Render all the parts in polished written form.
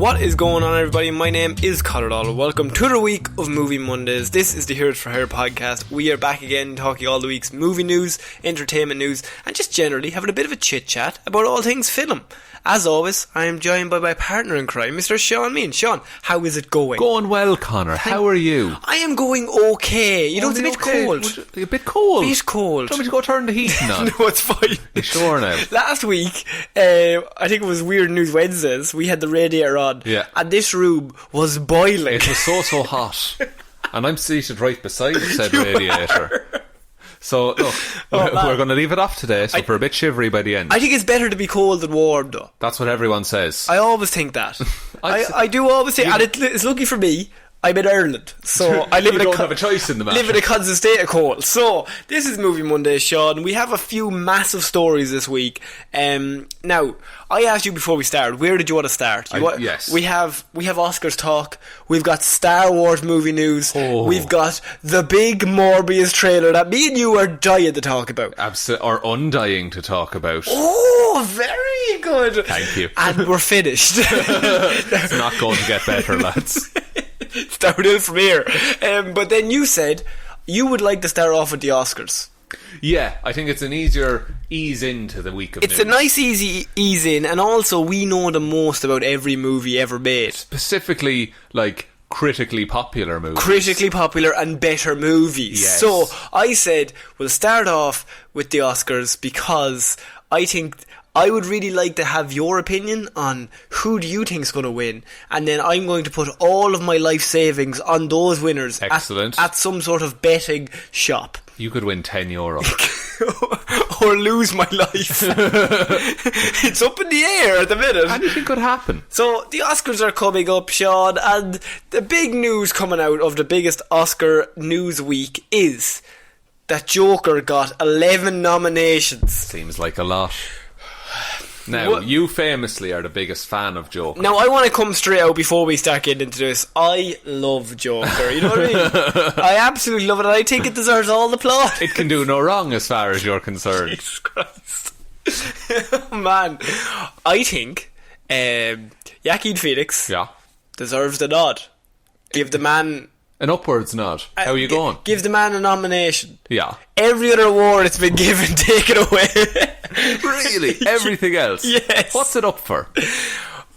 What is going on, everybody? My name is Conor Doyle. Welcome to the week of Movie Mondays. This is the Heroes for Hire podcast. We are back again talking all the week's movie news, entertainment news, and just generally having a bit of a chit chat about all things film. As always, I am joined by my partner in crime, Mr. Sean Mean. Sean, how is it going? Going well, Conor. How are you? I am going okay. You know, it's a bit cold. A bit cold? A bit cold. Do you want me to go turn the heating on? No, it's fine. You sure now? Last week, I think it was Weird News Wednesdays, we had the radiator on. Yeah. And this room was boiling. It was so hot. And I'm seated right beside said radiator. So, look, we're going to leave it off today, so we're a bit shivery by the end. I think it's better to be cold than warm, though. That's what everyone says. I always think that. I do always think, and it's lucky for me, I'm in Ireland, so I live don't have a choice in the matter. Live in a constant state of cold. So this is Movie Monday, Sean. We have a few massive stories this week. Now, I asked you before we started, where did you want to start? Yes. We have Oscars talk. We've got Star Wars movie news. Oh. We've got the big Morbius trailer that me and you are dying to talk about. Or undying to talk about. Oh, very good. Thank you. And we're finished. It's not going to get better, lads. It's downhill from here. But then you said you would like to start off with the Oscars. Yeah, I think it's an easier ease into the week of news. It's a nice easy ease in, and also we know the most about every movie ever made. Specifically, like, critically popular movies. Critically popular and better movies. Yes. So I said we'll start off with the Oscars because I think I would really like to have your opinion on who do you think is going to win, and then I'm going to put all of my life savings on those winners. Excellent. At some sort of betting shop. You could win €10. Or lose my life. It's up in the air at the minute. Anything could happen. So the Oscars are coming up, Sean, and the big news coming out of the biggest Oscar news week is that Joker got 11 nominations. Seems like a lot. Now, you famously are the biggest fan of Joker. Now, I want to come straight out before we start getting into this. I love Joker, you know what I mean? I absolutely love it, and I think it deserves all the plot. It can do no wrong as far as you're concerned. Jesus Christ. Oh, man. I think Joaquin Phoenix deserves the nod. Give the man an upwards nod. How are you going? Give the man a nomination. Yeah. Every other award that's been given, take it away. Really? Everything else? Yes. What's it up for?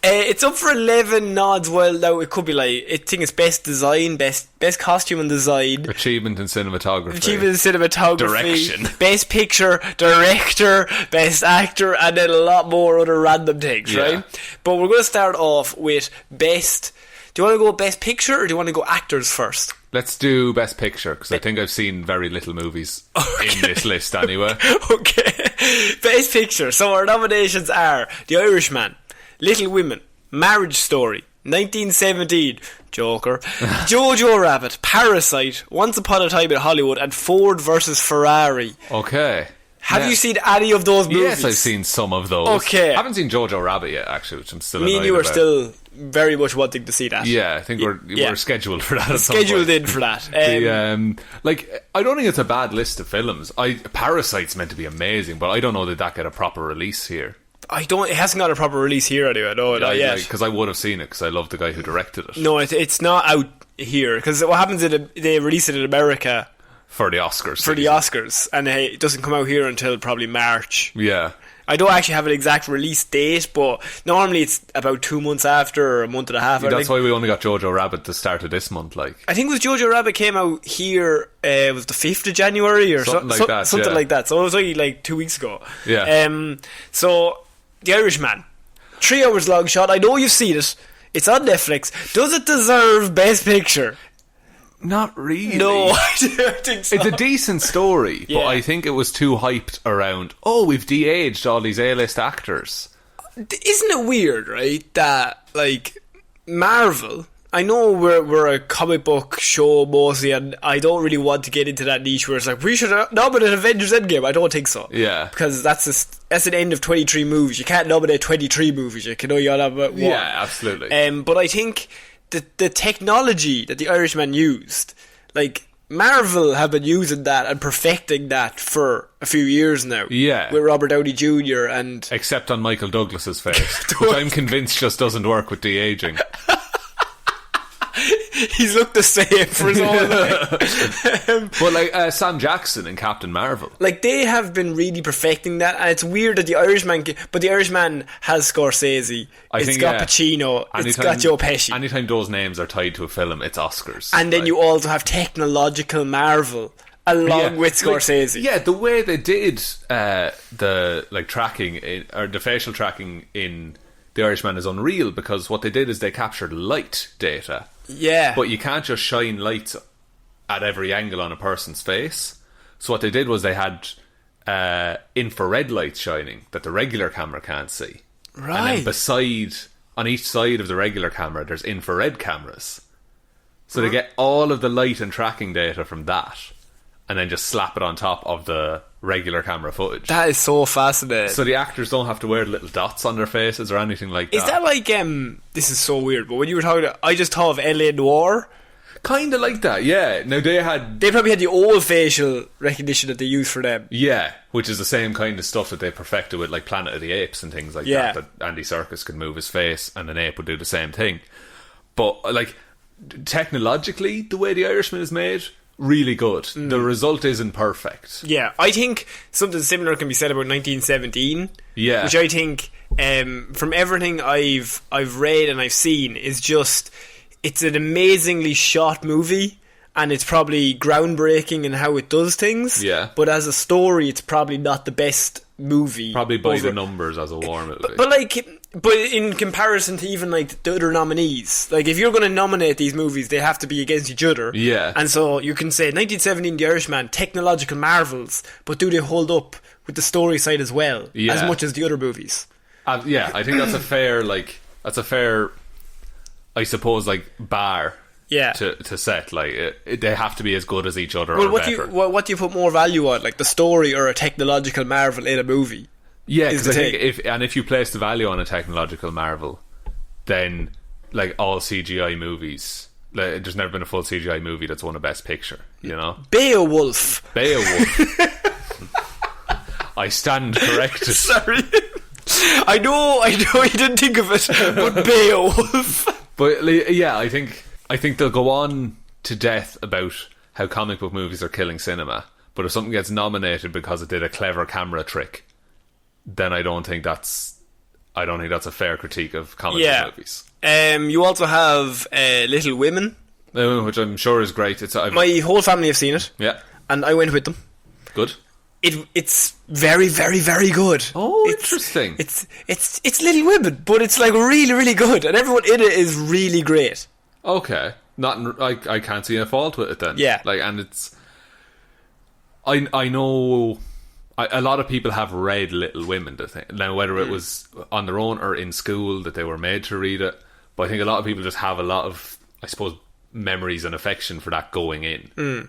It's up for 11 nods. Well, now it could be like, I think it's best design, best costume and design, achievement in cinematography, direction, best picture, director, best actor, and then a lot more other random things, right? But we're going to start off with best. Do you want to go best picture or do you want to go actors first? Let's do best picture, because I think I've seen very little movies in this list anyway. Okay. Best picture. So our nominations are The Irishman, Little Women, Marriage Story, 1917, Joker, Jojo Rabbit, Parasite, Once Upon a Time in Hollywood, and Ford vs Ferrari. Okay. Have you seen any of those movies? Yes, I've seen some of those. Okay. I haven't seen Jojo Rabbit yet, actually, which I'm still Me and you about. are still very much wanting to see that. Yeah, I think we're scheduled for that. Scheduled in for that. I don't think it's a bad list of films. Parasite's meant to be amazing, but I don't know that get a proper release here. It hasn't got a proper release here anyway. No, not yet. Because I would have seen it because I love the guy who directed it. No, it's not out here because what happens is they release it in America for the Oscars. And it doesn't come out here until probably March. Yeah. I don't actually have an exact release date, but normally it's about 2 months after or a month and a half. That's why we only got Jojo Rabbit at the start of this month. I think it was Jojo Rabbit came out here. It was the 5th of January or something like that. Something like that. So it was only like 2 weeks ago. Yeah. So The Irishman, 3 hours long shot. I know you've seen it. It's on Netflix. Does it deserve Best Picture? Not really. No, I don't think so. It's a decent story, but I think it was too hyped around, we've de-aged all these A-list actors. Isn't it weird, right, that, like, Marvel, I know we're a comic book show mostly, and I don't really want to get into that niche where it's like, we should nominate Avengers Endgame. I don't think so. Yeah. Because that's an end of 23 movies. You can't nominate 23 movies. You can only have one. Yeah, absolutely. But I think the technology that The Irishman used, like Marvel have been using that and perfecting that for a few years now. Yeah. With Robert Downey Jr. and... Except on Michael Douglas's face, which I'm convinced just doesn't work with de-aging. He's looked the same for his whole life. But like Sam Jackson in Captain Marvel, like they have been really perfecting that, and it's weird that the Irishman has Scorsese, it's got Pacino, it's got Joe Pesci. Anytime those names are tied to a film, it's Oscars. And then you also have technological Marvel along with Scorsese. The way they did the like tracking or the facial tracking in The Irishman is unreal, because what they did is they captured light data. Yeah. But you can't just shine lights at every angle on a person's face. So what they did was they had infrared lights shining that the regular camera can't see. Right. And then on each side of the regular camera, there's infrared cameras. So they get all of the light and tracking data from that, and then just slap it on top of the regular camera footage. That is so fascinating. So the actors don't have to wear little dots on their faces or anything like that. Is that like, this is so weird, but when you were talking about, I just thought of LA Noire. Kind of like that, yeah. Now they probably had the old facial recognition that they used for them. Yeah, which is the same kind of stuff that they perfected with like Planet of the Apes and things like that Andy Serkis could move his face and an ape would do the same thing. But like technologically, the way The Irishman is made, really good. The result isn't perfect. Yeah, I think something similar can be said about 1917. Yeah, which I think, from everything I've read and I've seen, is just, it's an amazingly shot movie, and it's probably groundbreaking in how it does things. Yeah, but as a story, it's probably not the best movie. Probably by the numbers as a war movie. But in comparison to even like the other nominees, like if you're going to nominate these movies, they have to be against each other. Yeah. And so you can say 1917, The Irishman, technological marvels, but do they hold up with the story side as well, as much as the other movies? Yeah, I think that's a fair, I suppose, like bar. Yeah. To set, like they have to be as good as each other. Well, or better. what do you put more value on, like the story or a technological marvel in a movie? Yeah, because I think if you place the value on a technological marvel, then like all CGI movies, like, there's never been a full CGI movie that's won a Best Picture. You know, Beowulf. I stand corrected. Sorry, I know you didn't think of it, but Beowulf. But yeah, I think they'll go on to death about how comic book movies are killing cinema. But if something gets nominated because it did a clever camera trick, then I don't think that's a fair critique of comic book movies. You also have Little Women, which I'm sure is great. My whole family have seen it. Yeah, and I went with them. Good. It's very, very, very good. Oh, interesting. It's Little Women, but it's like really, really good, and everyone in it is really great. Okay, I can't see a fault with it then. Yeah, and it's. I know. A lot of people have read Little Women, I think. Now, whether it was on their own or in school that they were made to read it, but I think a lot of people just have a lot of, I suppose, memories and affection for that going in.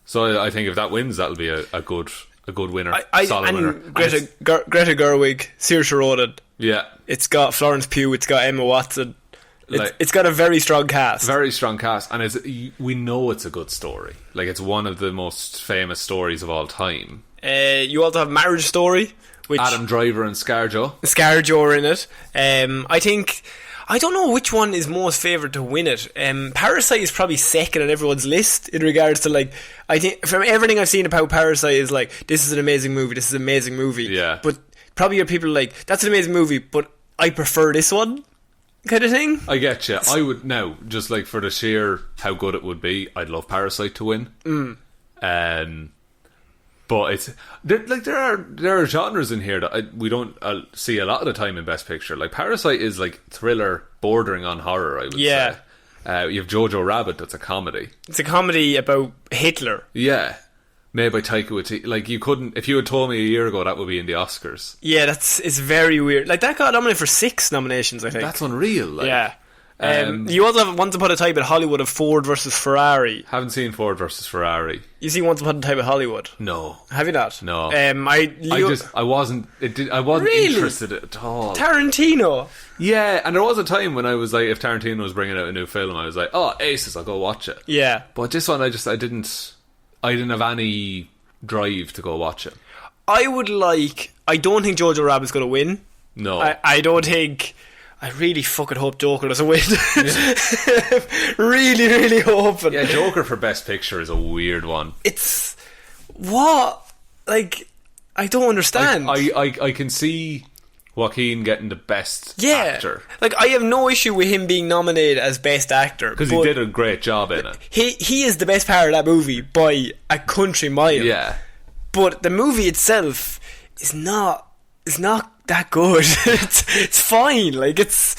So I think if that wins, that'll be a good winner, solid winner. Greta Gerwig, Saoirse Ronan. Yeah, it's got Florence Pugh, it's got Emma Watson. It's got a very strong cast. Very strong cast, and we know it's a good story. Like, it's one of the most famous stories of all time. You also have Marriage Story, which Adam Driver and ScarJo are in it. I don't know which one is most favoured to win it. Parasite is probably second on everyone's list in regards to, like, I think from everything I've seen about Parasite is like, this is an amazing movie. Yeah. But probably your people are like, that's an amazing movie, but I prefer this one, kind of thing. I get you. I would now, just like for the sheer how good it would be, I'd love Parasite to win. But it's there are genres in here that we don't see a lot of the time in Best Picture. Like, Parasite is like thriller bordering on horror, I would say. You have Jojo Rabbit, that's a comedy. It's a comedy about Hitler. Yeah, made by Taika Waititi. Like, you couldn't, if you had told me a year ago that would be in the Oscars. Yeah, it's very weird. Like, that got nominated for 6 nominations, I think. That's unreal. Like. Yeah. You also have Once Upon a Time in Hollywood of Ford versus Ferrari. Haven't seen Ford versus Ferrari. You seen Once Upon a Time in Hollywood? No. Have you not? No. I wasn't really? Interested at all. Tarantino. Yeah, and there was a time when I was like, if Tarantino was bringing out a new film, I was like, oh, aces, I'll go watch it. Yeah. But this one, I didn't. I didn't have any drive to go watch it. I don't think Jojo Rabbit's going to win. No. I don't think... I really fucking hope Joker doesn't win. Really, really hoping. Yeah, Joker for Best Picture is a weird one. It's... What? Like, I don't understand. I can see Joaquin getting the Best Actor. Like, I have no issue with him being nominated as Best Actor. Because he did a great job in it. He is the best part of that movie by a country mile. Yeah. But the movie itself is not that good. It's fine. Like, it's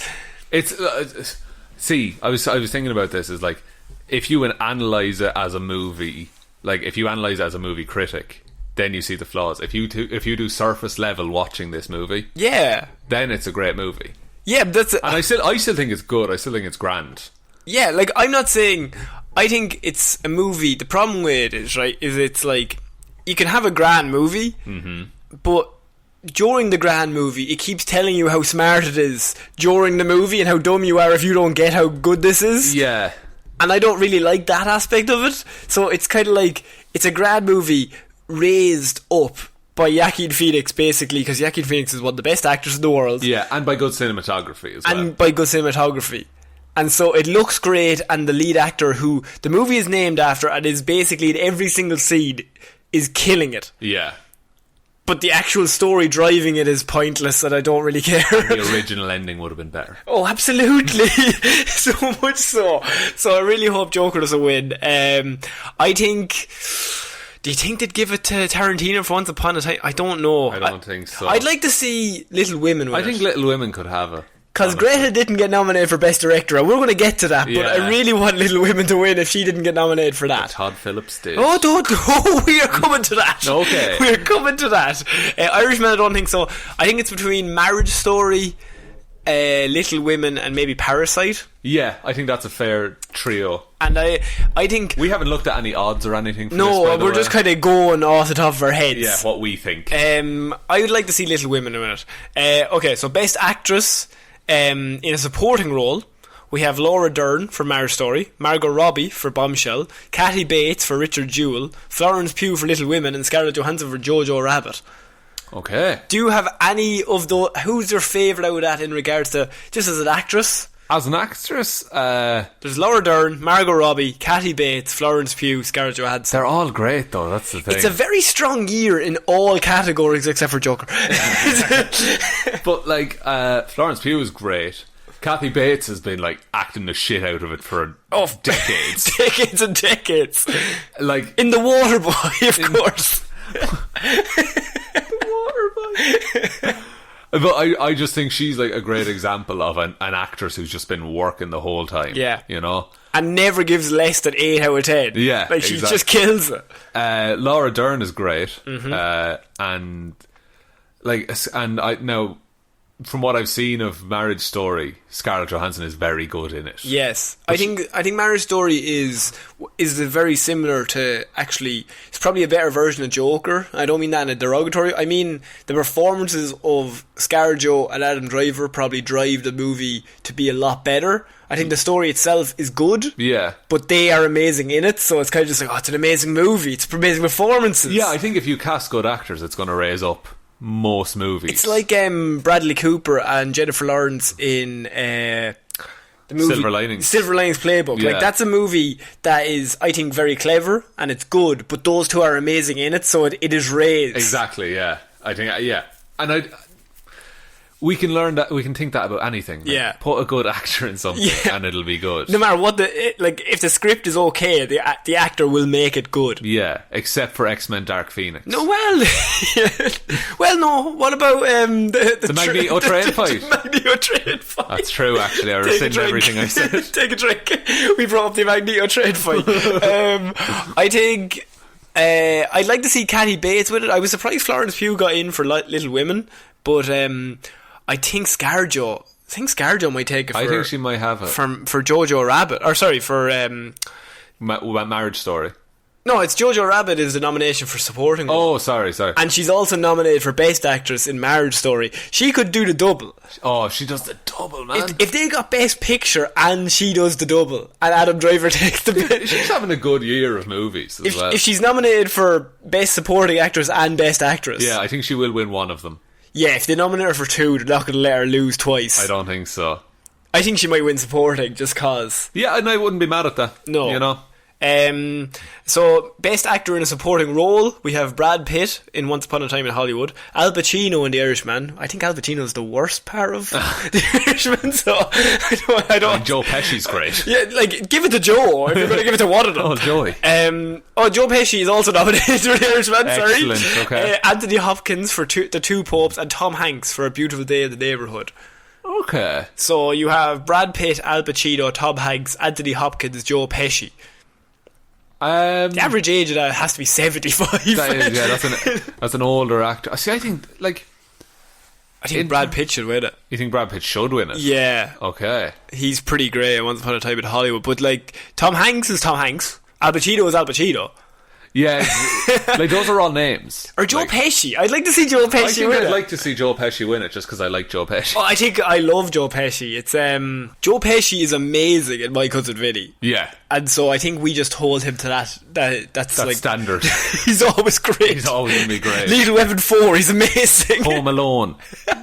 see, I was thinking about this, is like, if you analyse it as a movie, like if you analyse it as a movie critic, then you see the flaws. If you do surface level watching this movie, then it's a great movie. Yeah, but and I still think it's good. I still think it's grand. Yeah, like, I'm not saying... I think it's a movie... The problem with it is, right, is it's like... You can have a grand movie, but during the grand movie, it keeps telling you how smart it is during the movie and how dumb you are if you don't get how good this is. Yeah. And I don't really like that aspect of it. So it's kind of like... It's a grand movie raised up by Joaquin Phoenix, basically, because Joaquin Phoenix is one of the best actors in the world. Yeah, and by good cinematography as well. And by good cinematography. And so it looks great, and the lead actor, who the movie is named after and is basically in every single scene, is killing it. Yeah. But the actual story driving it is pointless, and I don't really care. The original ending would have been better. Oh, absolutely. So much so. So I really hope Joker doesn't win. I think... Do you think they'd give it to Tarantino for Once Upon a Time? I don't know. I don't think so. I'd like to see Little Women win I think Little Women could have it. Because Greta didn't get nominated for Best Director, and we're going to get to that, but I really want Little Women to win if she didn't get nominated for that. But Todd Phillips did. Oh, we are coming to that. Okay. We are coming to that. Irishman, I don't think so. I think it's between Marriage Story, Little Women, and maybe Parasite. Yeah, I think that's a fair trio. And I think... We haven't looked at any odds or anything for no, this, by the we're way. just kind of going off the top of our heads. Yeah, what we think. I would like to see Little Women in it. Okay, so Best Actress... in a supporting role, we have Laura Dern for Marriage Story, Margot Robbie for Bombshell, Kathy Bates for Richard Jewell, Florence Pugh for Little Women, and Scarlett Johansson for Jojo Rabbit. Okay. Do you have any of those? Who's your favourite out of that in regards to just as an actress? As an actress, there's Laura Dern, Margot Robbie, Kathy Bates, Florence Pugh, Scarlett Johansson. They're all great, though. That's the thing. It's a very strong year in all categories except for Joker. But like, Florence Pugh is great. Kathy Bates has been like acting the shit out of it for decades, decades and decades. Like in The Waterboy, of course. Waterboy. But I just think she's like a great example of an actress who's just been working the whole time. Yeah. You know? And never gives less than 8 out of 10. Yeah. Like, she just kills it. Laura Dern is great. And I now, from what I've seen of Marriage Story, Scarlett Johansson is very good in it. Yes. I think Marriage Story is very similar to, actually, it's probably a better version of Joker. I don't mean that in a derogatory. I mean, the performances of ScarJo and Adam Driver probably drive the movie to be a lot better. I think the story itself is good. Yeah. But they are amazing in it, so it's kind of just like, oh, it's an amazing movie. It's amazing performances. Yeah, I think if you cast good actors, it's going to raise up most movies. It's like Bradley Cooper and Jennifer Lawrence in the movie Silver Linings Playbook. Yeah. Like, that's a movie that is, I think, very clever and it's good, but those two are amazing in it, so it is raised. Exactly, yeah. I think, yeah. And we can learn that, we can think that about anything. Like, yeah. Put a good actor in something and it'll be good. No matter what if the script is okay, the actor will make it good. Yeah, except for X-Men Dark Phoenix. No, well, no. What about the Magneto train fight? The Magneto train fight. That's true, actually. I rescind everything I said. Take a drink. We brought up the Magneto train fight. I think I'd like to see Kathy Bates with it. I was surprised Florence Pugh got in for Little Women, but I think ScarJo might take it. I think she might have it for Jojo Rabbit, or sorry, for Marriage Story. No, it's Jojo Rabbit is the nomination for supporting role. Oh, sorry. And she's also nominated for Best Actress in Marriage Story. She could do the double. Oh, she does the double, man. If they got Best Picture and she does the double, and Adam Driver takes the bit. She's having a good year of movies as well. If she's nominated for Best Supporting Actress and Best Actress. Yeah, I think she will win one of them. Yeah, if they nominate her for 2, they're not going to let her lose twice. I don't think so. I think she might win supporting just cause. Yeah, and I wouldn't be mad at that. No. You know? So, Best Actor in a Supporting Role, we have Brad Pitt in Once Upon a Time in Hollywood, Al Pacino in The Irishman. I think Al Pacino's the worst part of The Irishman, so I don't. Like Joe Pesci's great. Yeah, like, give it to Joe, if you're going to give it to one of them. Oh, Joey. Joe Pesci is also nominated for The Irishman, sorry. Excellent, okay. Anthony Hopkins for The Two Popes, and Tom Hanks for A Beautiful Day in the Neighbourhood. Okay. So you have Brad Pitt, Al Pacino, Tom Hanks, Anthony Hopkins, Joe Pesci. The average age of that has to be 75. That's an older actor. See, I think Brad Pitt should win it. You think Brad Pitt should win it? Yeah. Okay. He's pretty great Once Upon a Time in Hollywood. But like, Tom Hanks is Tom Hanks. Al Pacino is Al Pacino. Yeah, like those are all names. Or Joe Pesci. I'd like to see Joe Pesci win it. I'd like to see Joe Pesci win it just because I like Joe Pesci. Oh, I think I love Joe Pesci. It's Joe Pesci is amazing in My Cousin Vinny. Yeah. And so I think we just hold him to that's like standard. He's always great. He's always going to be great. Lethal Weapon 4, he's amazing. Home Alone.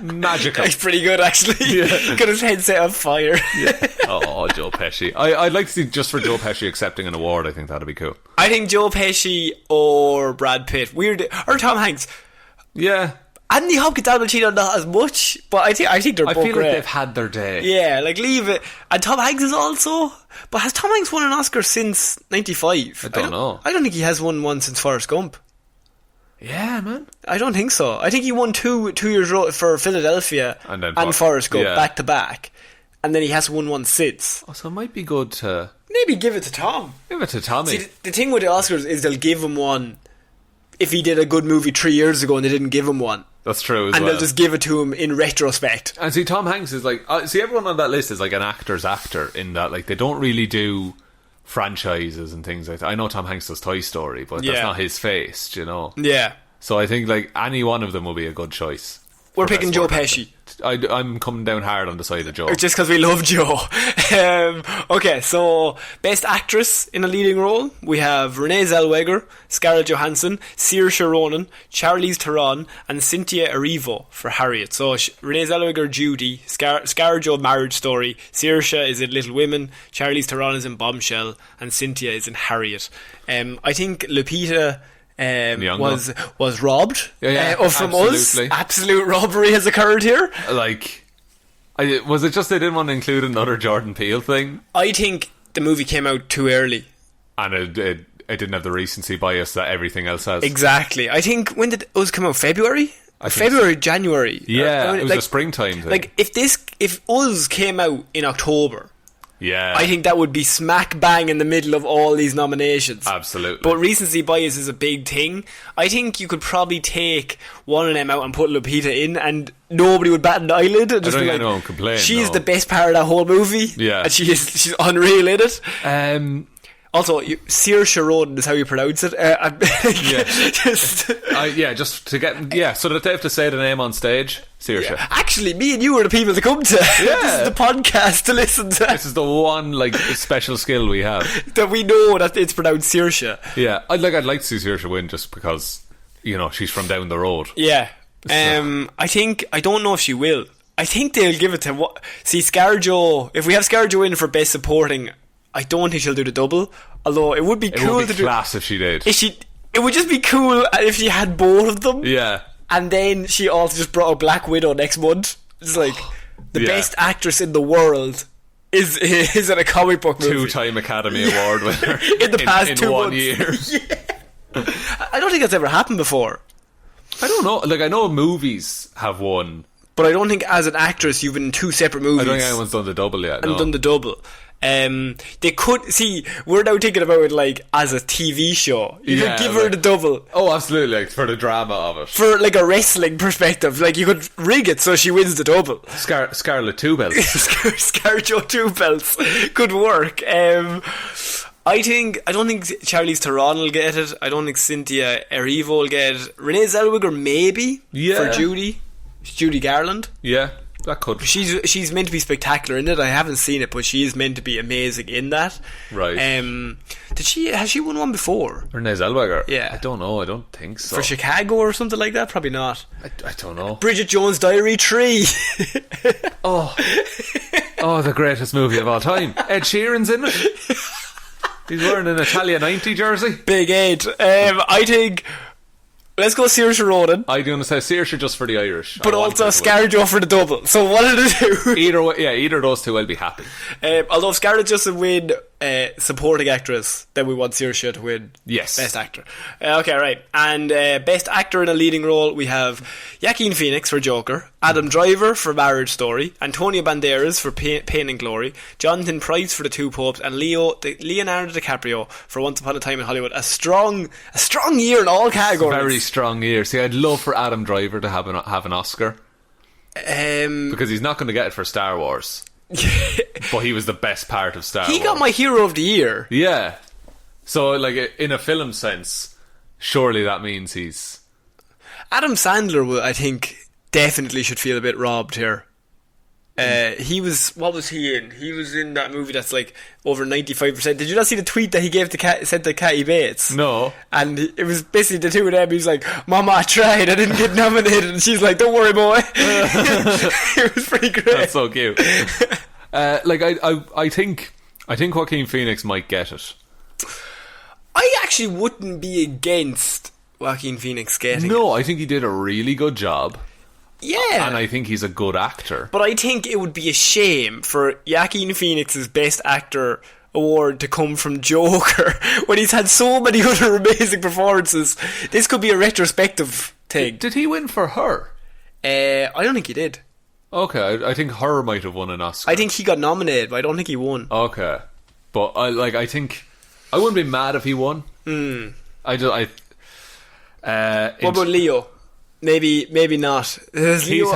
Magical. He's pretty good, actually. Yeah. Got his head set on fire. Yeah. Oh, Joe Pesci. I'd like to see just for Joe Pesci accepting an award. I think that'd be cool. I think Joe Pesci or Brad Pitt. Weird. Or Tom Hanks. Yeah. Anthony Hopkins, Al Pacino, not as much, but I think they're both great. I feel like they've had their day. Yeah, like leave it. And Tom Hanks is also. But has Tom Hanks won an Oscar since 95? I don't know. I don't think he has won one since Forrest Gump. Yeah, man. I don't think so. I think he won two years for Philadelphia and Forrest Gump back to back. And then he has won one since. Oh, so it might be good to... Maybe give it to Tom. Give it to Tommy. See, the thing with the Oscars is they'll give him one if he did a good movie 3 years ago and they didn't give him one. That's true as well. And well. They'll just give it to him in retrospect. And see, Tom Hanks is like... see, everyone on that list is like an actor's actor in that like they don't really do franchises and things like that. I know Tom Hanks does Toy Story, but that's not his face, do you know? Yeah. So I think like any one of them will be a good choice. We're picking Joe Pesci. I'm coming down hard on the side of Joe. Just because we love Joe. Okay, so Best Actress in a Leading Role, we have Renee Zellweger, Scarlett Johansson, Saoirse Ronan, Charlize Theron, and Cynthia Erivo for Harriet. So Renee Zellweger, Judy, ScarJo Marriage Story, Saoirse is in Little Women, Charlize Theron is in Bombshell, and Cynthia is in Harriet. I think Lupita... was robbed from us. Absolute robbery has occurred here. Like, was it just they didn't want to include another Jordan Peele thing? I think the movie came out too early, and it didn't have the recency bias that everything else has. Exactly. I think when did Us come out? February, January. Yeah, it was a springtime thing. Like if Us came out in October. Yeah, I think that would be smack bang in the middle of all these nominations. Absolutely. But recency bias is a big thing. I think you could probably take one of them out and put Lupita in, and nobody would bat an eyelid. And just I don't be think anyone would complain. She's the best part of that whole movie. Yeah, and she's unreal in it. Also, Saoirse Ronan is how you pronounce it. Just to get so that they have to say the name on stage. Saoirse. Yeah. Actually, me and you are the people to come to. Yeah. This is the podcast to listen to. This is the one special skill we have that we know that it's pronounced Saoirse. Yeah, I'd like to see Saoirse win just because she's from down the road. Yeah. I don't know if she will. I think they'll give it to ScarJo. If we have ScarJo in for Best Supporting, I don't think she'll do the double. Although it would be cool to do. It would be class if she did. It would just be cool if she had both of them. Yeah. And then she also just brought a Black Widow next month. It's like the best actress in the world is in a comic book movie. 2-time Academy Award winner in the past 2 1 months. year. Yeah. I don't think that's ever happened before. I don't know. Like I know movies have won, but I don't think as an actress you've been in 2 separate movies. I don't think anyone's done the double yet. And done the double. They could we're now thinking about it like as a TV show. You could give her the double. Oh, absolutely, like for the drama of it. For like a wrestling perspective, like you could rig it so she wins the double. Scarlet 2 belts. ScarJo 2 belts could work. I don't think Charlize Theron will get it. I don't think Cynthia Erivo will get it. Renee Zellweger maybe for Judy. It's Judy Garland. Yeah, that could. She's meant to be spectacular in it. I haven't seen it, but she is meant to be amazing in that. Right. Has she won one before? Renee Zellweger? Yeah. I don't know. I don't think so. For Chicago or something like that? Probably not. I don't know. Bridget Jones' Diary 3. Oh, the greatest movie of all time. Ed Sheeran's in it. He's wearing an Italia 90 jersey. Big Ed. I think... Let's go Saoirse Ronan. I'm going to say Saoirse just for the Irish. But also ScarJo for the double. So what did it do? Either of those two I'll be happy. Although if Scarlett just win supporting actress, then we want Saoirse to win best actor. Okay, right. And best actor in a leading role, we have Joaquin Phoenix for Joker, Adam Driver for Marriage Story, Antonio Banderas for Pain and Glory, Jonathan Pryce for The Two Popes, and Leonardo DiCaprio for Once Upon a Time in Hollywood. A strong year in all categories. Very strong year. See, I'd love for Adam Driver to have an Oscar. Because he's not going to get it for Star Wars. But he was the best part of Star Wars. He got my Hero of the Year. Yeah. So, like, in a film sense, surely that means he's... Adam Sandler, I think, definitely should feel a bit robbed here. What was he in? He was in that movie that's like over 95%. Did you not see the tweet that he sent to Kathy Bates? No. And it was basically the two of them. He was like, Mama, I tried, I didn't get nominated. And she's like, don't worry, boy. It was pretty great. That's so cute. I think Joaquin Phoenix might get it. I actually wouldn't be against Joaquin Phoenix getting it. No, I think he did a really good job. Yeah. And I think he's a good actor. But I think it would be a shame for Joaquin Phoenix's Best Actor award to come from Joker when he's had so many other amazing performances. This could be a retrospective thing. Did he win for Her? I don't think he did. Okay, I think Her might have won an Oscar. I think he got nominated, but I don't think he won. Okay. But I think I wouldn't be mad if he won. What about Leo? Maybe not. He's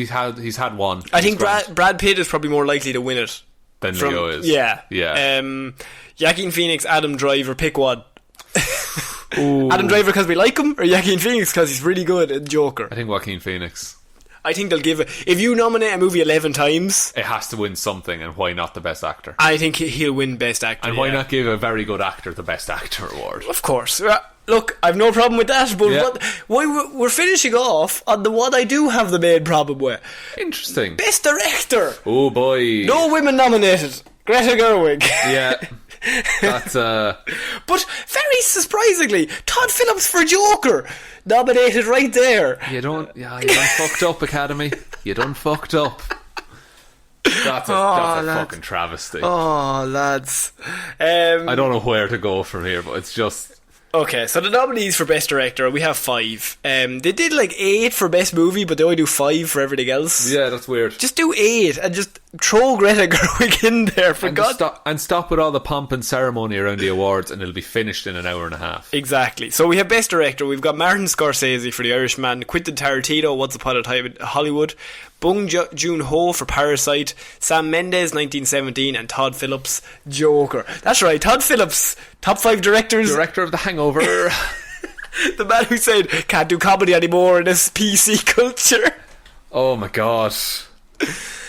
had one. I think Brad Pitt is probably more likely to win it than Leo is. Yeah. Joaquin Phoenix, Adam Driver, pick one. Adam Driver because we like him, or Joaquin Phoenix because he's really good in Joker? I think Joaquin Phoenix. I think they'll give it. If you nominate a movie 11 times, it has to win something, and why not the Best Actor? I think he'll win Best Actor. And why not give a very good actor the Best Actor award? Of course. Look, I've no problem with that, but we're finishing off on the one I do have the main problem with. Interesting. Best Director. Oh boy. No women nominated. Greta Gerwig. Yeah. That's But very surprisingly, Todd Phillips for Joker nominated right there. You done fucked up, Academy. You done fucked up. That's a fucking travesty. Oh, lads. I don't know where to go from here, but it's just... Okay, so the nominees for Best Director, we have 5. They did like 8 for Best Movie, but they only do 5 for everything else. Yeah, that's weird. Just do 8 and just throw Greta Gerwig in there, for God. Stop with all the pomp and ceremony around the awards, and it'll be finished in an hour and a half. Exactly. So we have Best Director. We've got Martin Scorsese for The Irishman, Quentin Tarantino, Once Upon a Time in Hollywood, Bong Joon-ho for Parasite, Sam Mendes, 1917, and Todd Phillips, Joker. That's right, Todd Phillips, top 5 directors. Director of The Hangover. The man who said, can't do comedy anymore in this PC culture. Oh my God.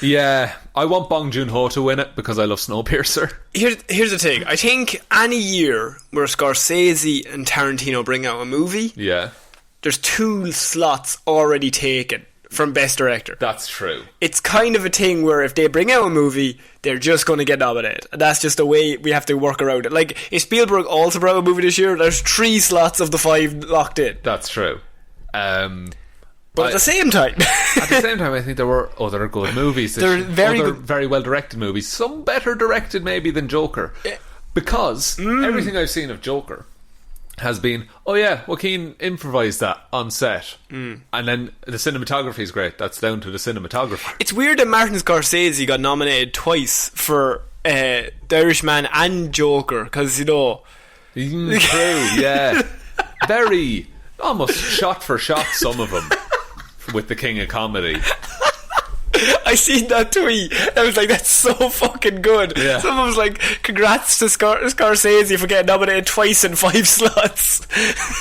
Yeah, I want Bong Joon-ho to win it because I love Snowpiercer. Here's the thing. I think any year where Scorsese and Tarantino bring out a movie, there's 2 slots already taken from Best Director. That's true. It's kind of a thing where if they bring out a movie, they're just going to get nominated. And that's just the way we have to work around it. Like, if Spielberg also brought out a movie this year, there's 3 slots of the 5 locked in. That's true. But at the same time... I think there were other good movies. They're very well directed movies. Some better directed maybe than Joker. Because everything I've seen of Joker has been, Joaquin improvised that on set, and then the cinematography is great. That's down to the cinematographer. It's weird that Martin Scorsese got nominated twice for The Irishman and Joker, because true, yeah, very almost shot for shot, some of them with the King of Comedy. I seen that tweet. I was like, that's so fucking good. Yeah. Someone was like, congrats to Scorsese for getting nominated twice in 5 slots.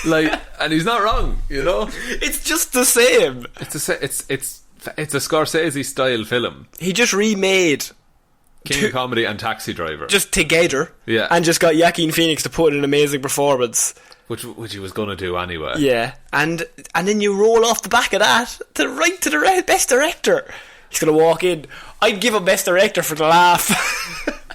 Like, and he's not wrong, you know. It's just the same. It's a Scorsese style film. He just remade King of Comedy and Taxi Driver just together. Yeah. And just got Joaquin Phoenix to put in an amazing performance. Which he was going to do anyway. Yeah. And then you roll off the back of that to the best director. He's going to walk in. I'd give him best director for the laugh.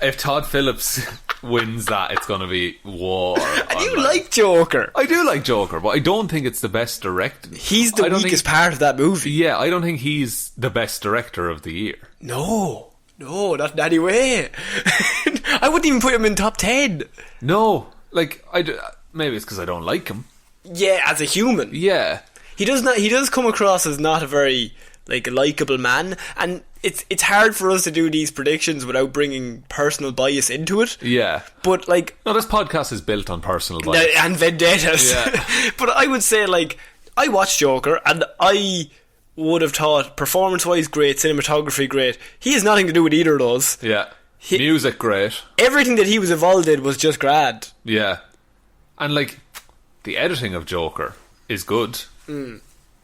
If Todd Phillips wins that, it's going to be war. And you like Joker. I do like Joker, but I don't think it's the best director. He's the weakest part of that movie. Yeah, I don't think he's the best director of the year. No, not in any way. I wouldn't even put him in top 10. No, like maybe it's because I don't like him. Yeah, as a human. Yeah, he does come across as not a very likable man, and it's hard for us to do these predictions without bringing personal bias into it. Yeah, but no, this podcast is built on personal bias and vendettas. Yeah. But I would say, I watched Joker, and I would have thought performance-wise great, cinematography great. He has nothing to do with either of those. Yeah, music great. Everything that he was involved in was just grand. Yeah, and the editing of Joker is good,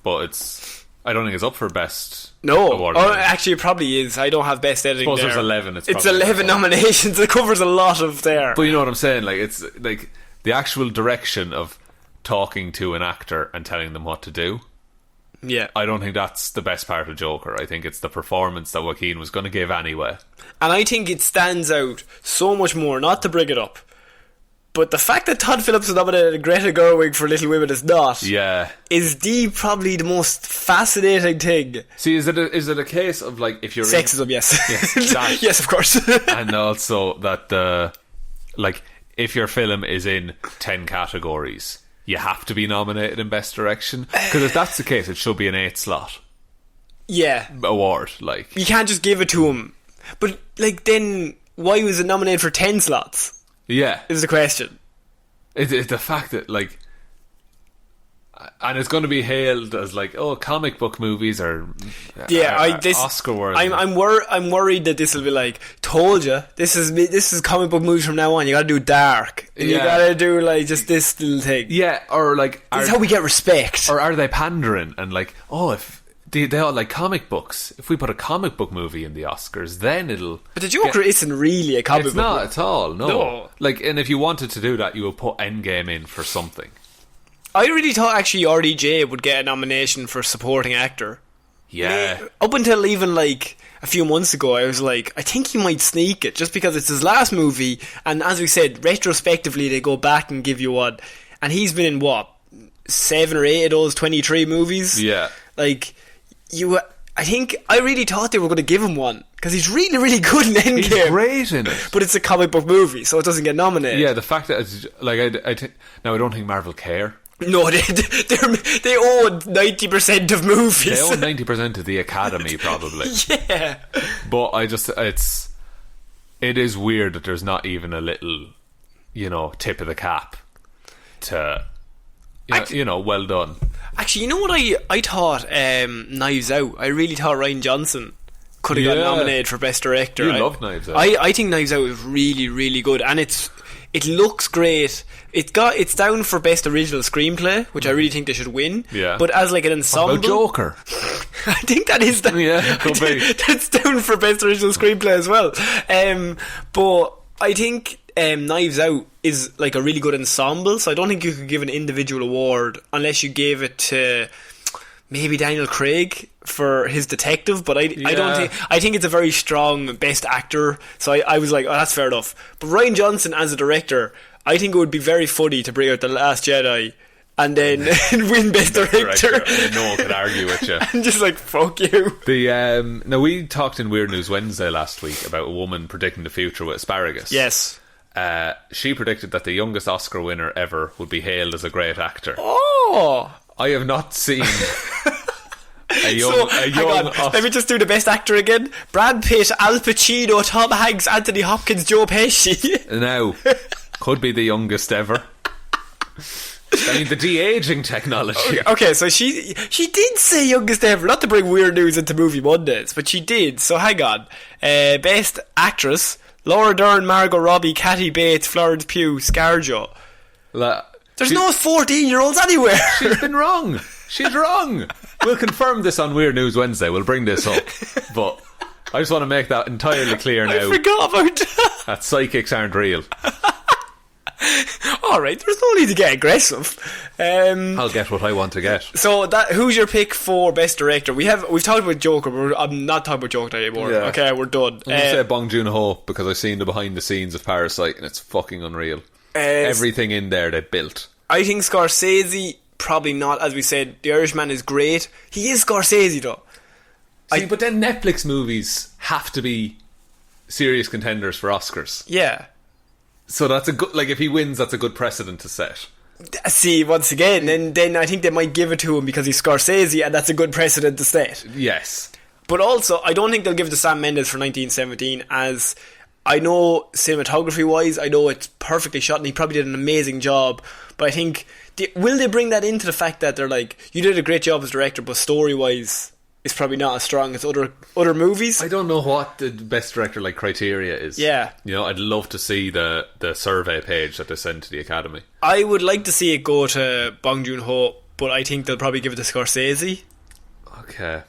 but I don't think it's up for best. No, award. Actually, it probably is. I don't have best editing. I suppose there. there's 11. It's 11 nominations. It covers a lot of there. But you know what I'm saying? It's the actual direction of talking to an actor and telling them what to do. Yeah, I don't think that's the best part of Joker. I think it's the performance that Joaquin was going to give anyway. And I think it stands out so much more, not to bring it up, but the fact that Todd Phillips is nominated and Greta Gerwig for Little Women is not. Yeah, is probably the most fascinating thing. See, is it a case of if you're sexism? Yes, yes, of course, and also that if your film is in 10 categories, you have to be nominated in Best Direction, because if that's the case, it should be an 8 slot. Yeah, award. You can't just give it to him. But then why was it nominated for 10 slots? Yeah, is the question. It's the fact that and it's going to be hailed as comic book movies are Oscar worthy. I'm worried that this will be told you, this is comic book movies from now on. You got to do dark, and you got to do just this little thing. Yeah, or this is how we get respect. Or are they pandering and if they all like comic books? If we put a comic book movie in the Oscars, then it'll. But the Joker isn't really a comic book. It's not at all. No. And if you wanted to do that, you would put Endgame in for something. I really thought actually RDJ would get a nomination for supporting actor. Yeah. Up until even a few months ago, I was I think he might sneak it just because it's his last movie, and as we said, retrospectively they go back and give you one, and he's been in 7 or 8 of those 23 movies. Yeah. I think I really thought they were going to give him one because he's really, really good in Endgame. He's great in it, but it's a comic book movie, so it doesn't get nominated. Yeah, the fact that it's now I don't think Marvel care. No, they own 90% of movies. They own 90% of the Academy, probably. Yeah, but it is weird that there's not even a little, tip of the cap to, well done. Actually, you know what I thought? Knives Out. I really thought Rian Johnson could have got nominated for Best Director. You love Knives Out. I think Knives Out is really, really good, and it looks great. It's down for Best Original Screenplay, which I really think they should win. Yeah. But as an ensemble, what about Joker? I think that is down. Yeah, could be. That's down for Best Original Screenplay as well. But I think Knives Out is a really good ensemble, so I don't think you could give an individual award unless you gave it to maybe Daniel Craig for his detective, but I think it's a very strong best actor, so I was like, oh, that's fair enough. But Rian Johnson as a director, I think it would be very funny to bring out The Last Jedi and then win best director. No one could argue with you. And just fuck you. Now we talked in Weird News Wednesday last week about a woman predicting the future with asparagus. Yes. She predicted that the youngest Oscar winner ever would be hailed as a great actor. Oh, I have not seen let me just do the best actor again. Brad Pitt, Al Pacino, Tom Hanks, Anthony Hopkins, Joe Pesci. Now, could be the youngest ever. I mean, the de-aging technology. Okay, so she did say youngest ever, not to bring weird news into Movie Mondays, but she did. So hang on. Best actress: Laura Dern, Margot Robbie, Kathy Bates, Florence Pugh, ScarJo. There's no 14-year-olds anywhere. She's been wrong. She's wrong. We'll confirm this on Weird News Wednesday. We'll bring this up. But I just want to make that entirely clear now. I forgot about that. That psychics aren't real. Alright, there's no need to get aggressive. I'll get what I want to get. So who's your pick for Best Director? We've talked about Joker, but I'm not talking about Joker anymore. Yeah. Okay, we're done. I'm going to say Bong Joon-ho because I've seen the behind the scenes of Parasite and it's fucking unreal. Everything in there they built. I think Scorsese, probably not. As we said, The Irishman is great. He is Scorsese though. But then Netflix movies have to be serious contenders for Oscars. Yeah. So that's a good, like, if he wins, that's a good precedent to set. See, once again, then I think they might give it to him because he's Scorsese, and that's a good precedent to set. Yes. But also, I don't think they'll give it to Sam Mendes for 1917, as I know cinematography-wise, I know it's perfectly shot, and he probably did an amazing job, but I think, will they bring that into the fact that they're like, you did a great job as director, but story-wise, it's probably not as strong as other movies. I don't know what the best director like criteria is. Yeah. You know, I'd love to see the survey page that they send to the Academy. I would like to see it go to Bong Joon-ho, but I think they'll probably give it to Scorsese. Okay.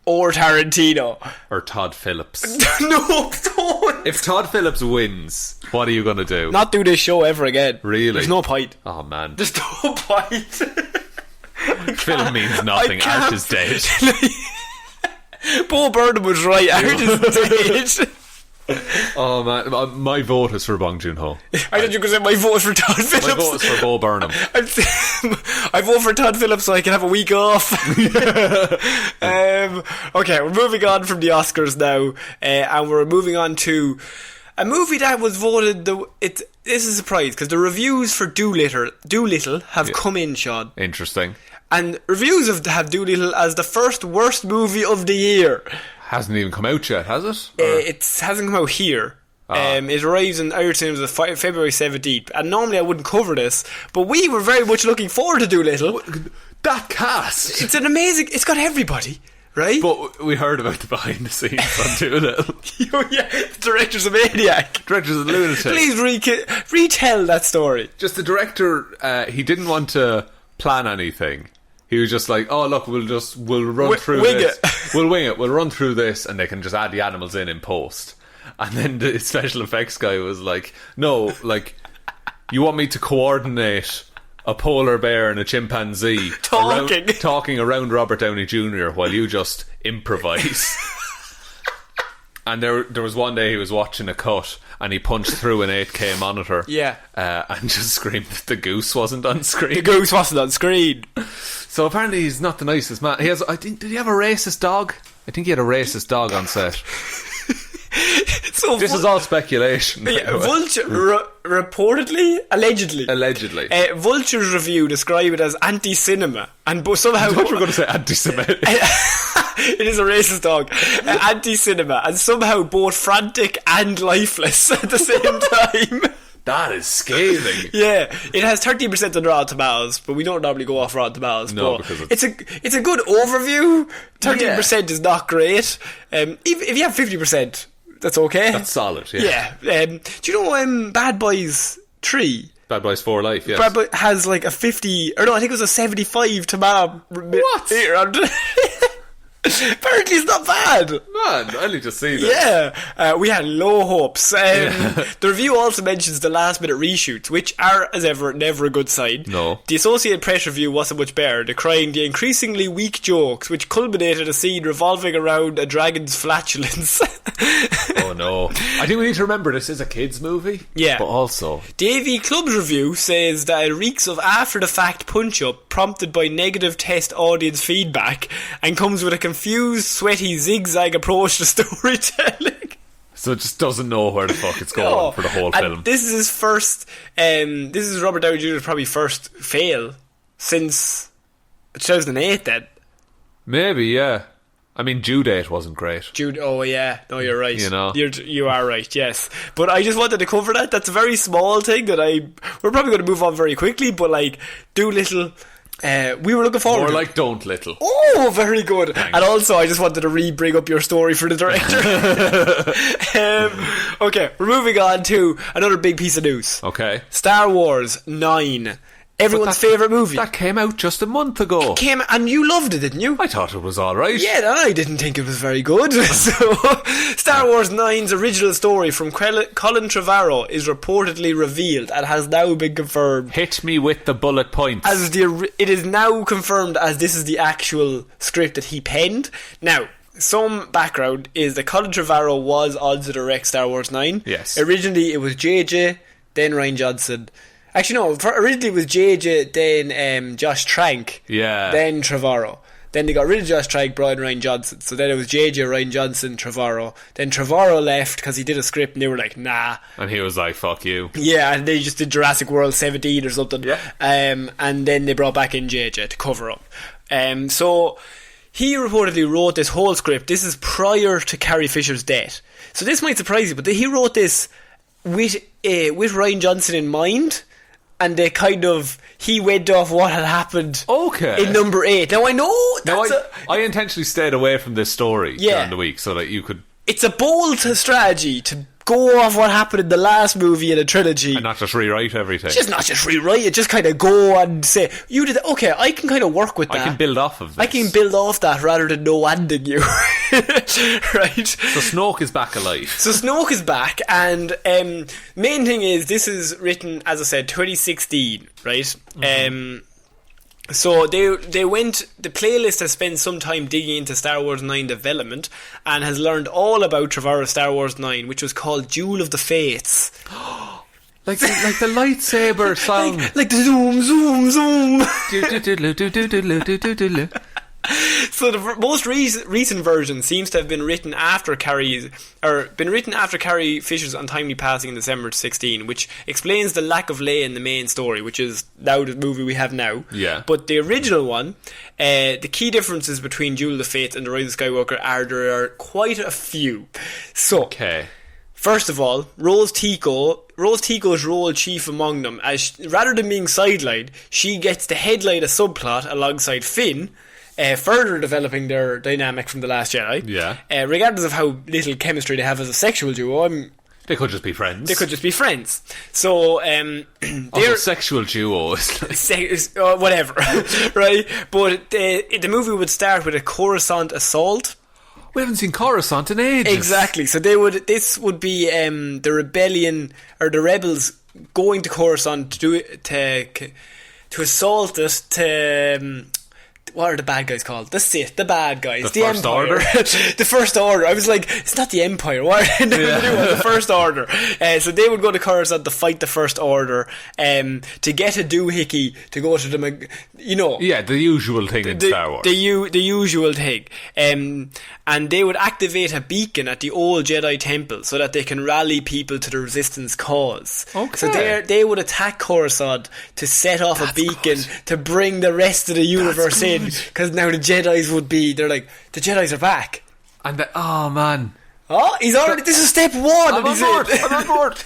Or Tarantino. Or Todd Phillips. No, don't. If Todd Phillips wins, what are you going to do? Not do this show ever again. Really? There's no point. Oh, man. There's no point. Film means nothing. Art is dead. Bo Burnham was right. Art is dead. Oh man, my vote is for Bong Joon-ho. I thought you were going to say my vote is for Todd Phillips. My vote is for Bo Burnham. I vote for Todd Phillips so I can have a week off. Okay, we're moving on from the Oscars now, and we're moving on to a movie that was voted. This is a surprise because the reviews for Doolittle have come in, Sean. Interesting. And reviews have Doolittle as the first worst movie of the year. Hasn't even come out yet, has it? It hasn't come out here. It arrives in Irish cinemas on February 17th. And normally I wouldn't cover this, but we were very much looking forward to Doolittle. That cast! It's an amazing... It's got everybody, right? But we heard about the behind the scenes on Doolittle. Oh yeah, the director's a maniac. Director's a lunatic. Please retell that story. Just the director, he didn't want to plan anything. He was just like, oh look, we'll run through this. We'll wing it. We'll run through this, and they can just add the animals in post. And then the special effects guy was like, no, like, you want me to coordinate a polar bear and a chimpanzee talking around Robert Downey Jr. while you just improvise. And there was one day he was watching a cut and he punched through an 8K monitor. Yeah. And just screamed that the goose wasn't on screen. The goose wasn't on screen. So apparently he's not the nicest man. Did he have a racist dog? I think he had a racist dog on set. So this is all speculation. Yeah, Vulture reportedly, allegedly. Vulture's review describe it as anti-cinema, and somehow I thought you were going to say anti-Semitic. It is a racist dog. Anti-cinema, and somehow both frantic and lifeless at the same time. That is scathing. Yeah, it has 13% on Rotten Tomatoes, but we don't normally go off Rotten Tomatoes. No, but because it's a good overview. 13% is not great. If you have 50%, that's okay. That's solid. Yeah. Do you know Bad Boys 3? Bad Boys 4 Life. Yes. Bad Boys has like a 50, or no, I think it was a 75 tomato. What? Apparently it's not bad. Man, I need to see that. Yeah, we had low hopes. The review also mentions the last minute reshoots, which are, as ever, never a good sign. No. The Associated Press review wasn't much better, decrying the increasingly weak jokes, which culminated a scene revolving around a dragon's flatulence. Oh no. I think we need to remember this is a kids' movie. Yeah. But also, the AV Club's review says that it reeks of after-the-fact punch-up prompted by negative test audience feedback and comes with a confused, sweaty, zigzag approach to storytelling. So it just doesn't know where the fuck it's going for the whole film. This is his first... this is Robert Downey Jr.'s probably first fail since 2008 then. Maybe, yeah. I mean, due date wasn't great. Oh yeah, no, you're right. You know, you are right. Yes, but I just wanted to cover that. That's a very small thing that we're probably going to move on very quickly. But like, Doolittle, we were looking forward. More to like Don't Little. Oh, very good. Thanks. And also, I just wanted to bring up your story for the director. Okay, we're moving on to another big piece of news. Okay, Star Wars 9. Everyone's favourite movie. That came out just a month ago. And you loved it, didn't you? I thought it was alright. Yeah, I didn't think it was very good. So, Star Wars 9's original story from Colin Trevorrow is reportedly revealed and has now been confirmed. Hit me with the bullet points. It is now confirmed as this is the actual script that he penned. Now, some background is that Colin Trevorrow was on to direct Star Wars 9. Yes. Originally it was JJ, then Rian Johnson. Actually, no. Originally it was JJ, then Josh Trank, then Trevorrow. Then they got rid of Josh Trank, brought in Rian Johnson. So then it was JJ, Rian Johnson, Trevorrow. Then Trevorrow left because he did a script, and they were like, "Nah." And he was like, "Fuck you." Yeah, and they just did Jurassic World 17 or something. Yeah. And then they brought back in JJ to cover up. So he reportedly wrote this whole script. This is prior to Carrie Fisher's death. So this might surprise you, but he wrote this with Rian Johnson in mind. And he went off what had happened in number 8. Now I know I intentionally stayed away from this story during the week so that you could... It's a bold strategy to go off what happened in the last movie in a trilogy. And not just rewrite everything. Not just rewrite it, just kind of go and say, you did that. Okay, I can kind of work with that. I can build off of this. I can build off that rather than no-handing you. Right? So Snoke is back alive. So Snoke is back, and main thing is, this is written, as I said, 2016, right? Mm-hmm. So the playlist has spent some time digging into Star Wars 9 development and has learned all about Trevorrow's Star Wars 9, which was called Duel of the Fates. like the lightsaber song. Like the zoom, zoom, zoom. So the most recent version seems to have been written after Carrie Fisher's untimely passing in December 2016, which explains the lack of Leia in the main story, which is now the movie we have now. Yeah. But the original one, the key differences between Duel of the Fates and The Rise of Skywalker there are quite a few. So, first of all, Rose Tico's role chief among them, as rather than being sidelined, she gets to headline a subplot alongside Finn. Further developing their dynamic from The Last Jedi. Yeah. Regardless of how little chemistry they have as a sexual duo, they could just be friends. So, they're sexual duos. Whatever, right? But the movie would start with a Coruscant assault. We haven't seen Coruscant in ages. Exactly. So this would be the rebellion or the rebels going to Coruscant to assault it to. What are the bad guys called? The Sith, the bad guys, the First Empire. Order. The First Order. I was like, it's not the Empire. What are they doing? The First Order. So they would go to Coruscant to fight the First Order, to get a doohickey to go to the, Yeah, the usual thing in Star Wars. The usual thing. And they would activate a beacon at the old Jedi Temple so that they can rally people to the Resistance cause. Okay. So they would attack Coruscant to set off a beacon to bring the rest of the universe in. Because now the Jedis they're like, the Jedis are back. And oh man. Oh, he's already, this is step 1. I'm on board.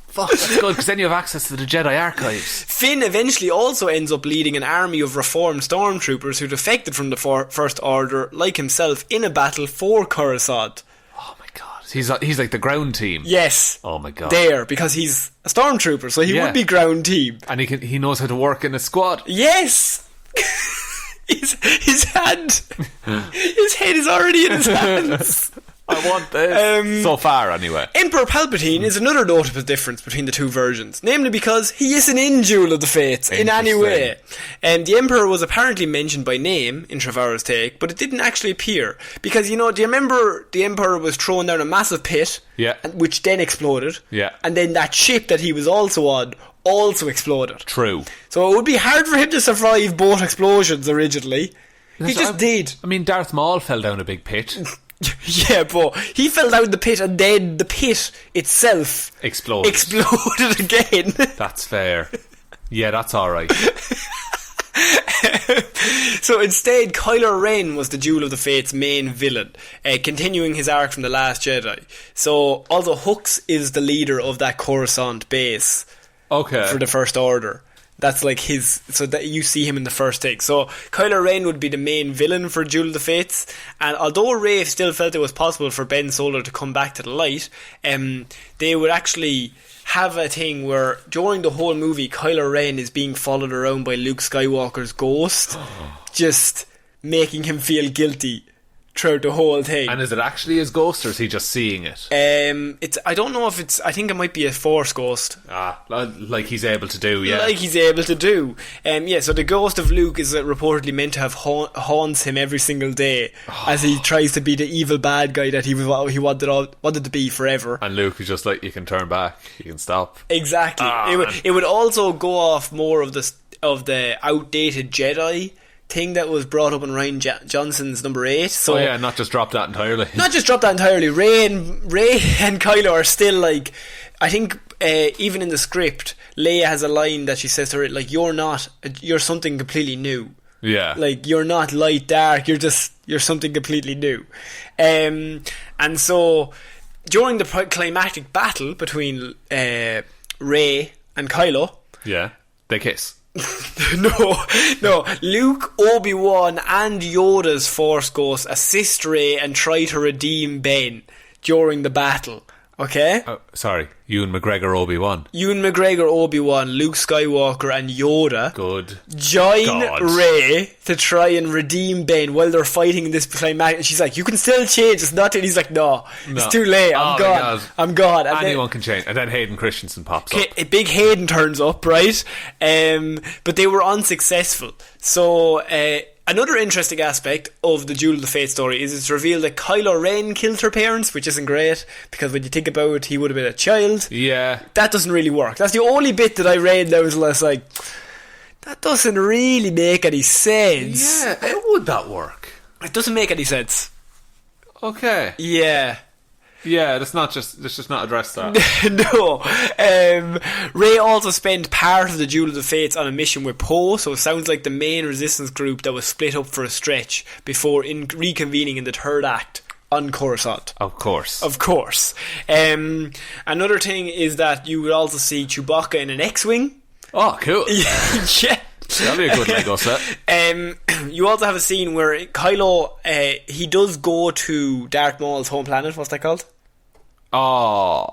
Fuck, that's good, because then you have access to the Jedi archives. Finn eventually also ends up leading an army of reformed stormtroopers who defected from the First Order, like himself, in a battle for Coruscant. Oh my god. He's like the ground team. Yes. Oh my god. Because he's a stormtrooper, so he would be ground team. And he knows how to work in a squad. Yes. His head is already in his hands. I want this. So far, anyway. Emperor Palpatine is another notable difference between the two versions, namely because he isn't in Duel of the Fates in any way. The Emperor was apparently mentioned by name in Trevorrow's take, but it didn't actually appear. Because, do you remember the Emperor was thrown down a massive pit, which then exploded, and then that ship that he was also on also exploded. True. So it would be hard for him to survive both explosions originally. He just did. I mean, Darth Maul fell down a big pit. Yeah, but he fell down the pit and then the pit itself exploded again. That's fair. Yeah, that's alright. So instead, Kylo Ren was the Duel of the Fates main villain, continuing his arc from The Last Jedi. So, although Hux is the leader of that Coruscant base for the First Order, that's like his, so that you see him in the first take. So Kylo Ren would be the main villain for Duel of the Fates, and although Rey still felt it was possible for Ben Solo to come back to the light, they would actually have a thing where during the whole movie Kylo Ren is being followed around by Luke Skywalker's ghost, just making him feel guilty throughout the whole thing. And is it actually his ghost, or is he just seeing it? I don't know if it's, I think it might be a Force ghost. Like he's able to do, yeah. Like he's able to do. So the ghost of Luke is reportedly meant to have haunts him every single day as he tries to be the evil bad guy that he wanted to be forever. And Luke is just like, you can turn back, you can stop. Exactly. It would also go off more of the outdated Jedi thing that was brought up in Rian Johnson's number 8. So not just drop that entirely. Rey and Kylo are still like, I think even in the script, Leia has a line that she says to her, like, you're something completely new. Yeah. Like, you're not light dark, you're something completely new. And so during the climactic battle between Rey and Kylo, yeah, they kiss. No. Luke, Obi-Wan and Yoda's Force Ghost assist Rey and try to redeem Ben during the battle. Okay? Sorry, Ewan McGregor Obi-Wan, Luke Skywalker and Yoda join God. Rey to try and redeem Ben while they're fighting in this climactic. And she's like, you can still change, it's not. And he's like, no, it's too late, I'm gone. And anyone can change. And then Hayden Christensen pops up. A big Hayden turns up, right? But they were unsuccessful. So another interesting aspect of the Duel of the Fate story is it's revealed that Kylo Ren killed her parents, which isn't great, because when you think about it, he would have been a child. Yeah. That doesn't really work. That's the only bit that I read that was less like, that doesn't really make any sense. Yeah, how would that work? It doesn't make any sense. Okay. Yeah. Yeah, let's just not address that. No. Rey also spent part of the Duel of the Fates on a mission with Poe, so it sounds like the main resistance group that was split up for a stretch before reconvening in the third act on Coruscant. Of course. Another thing is that you would also see Chewbacca in an X-Wing. Oh, cool. Yeah. That'd be a good Lego set. You also have a scene where Kylo, he does go to Darth Maul's home planet. What's that called? Oh,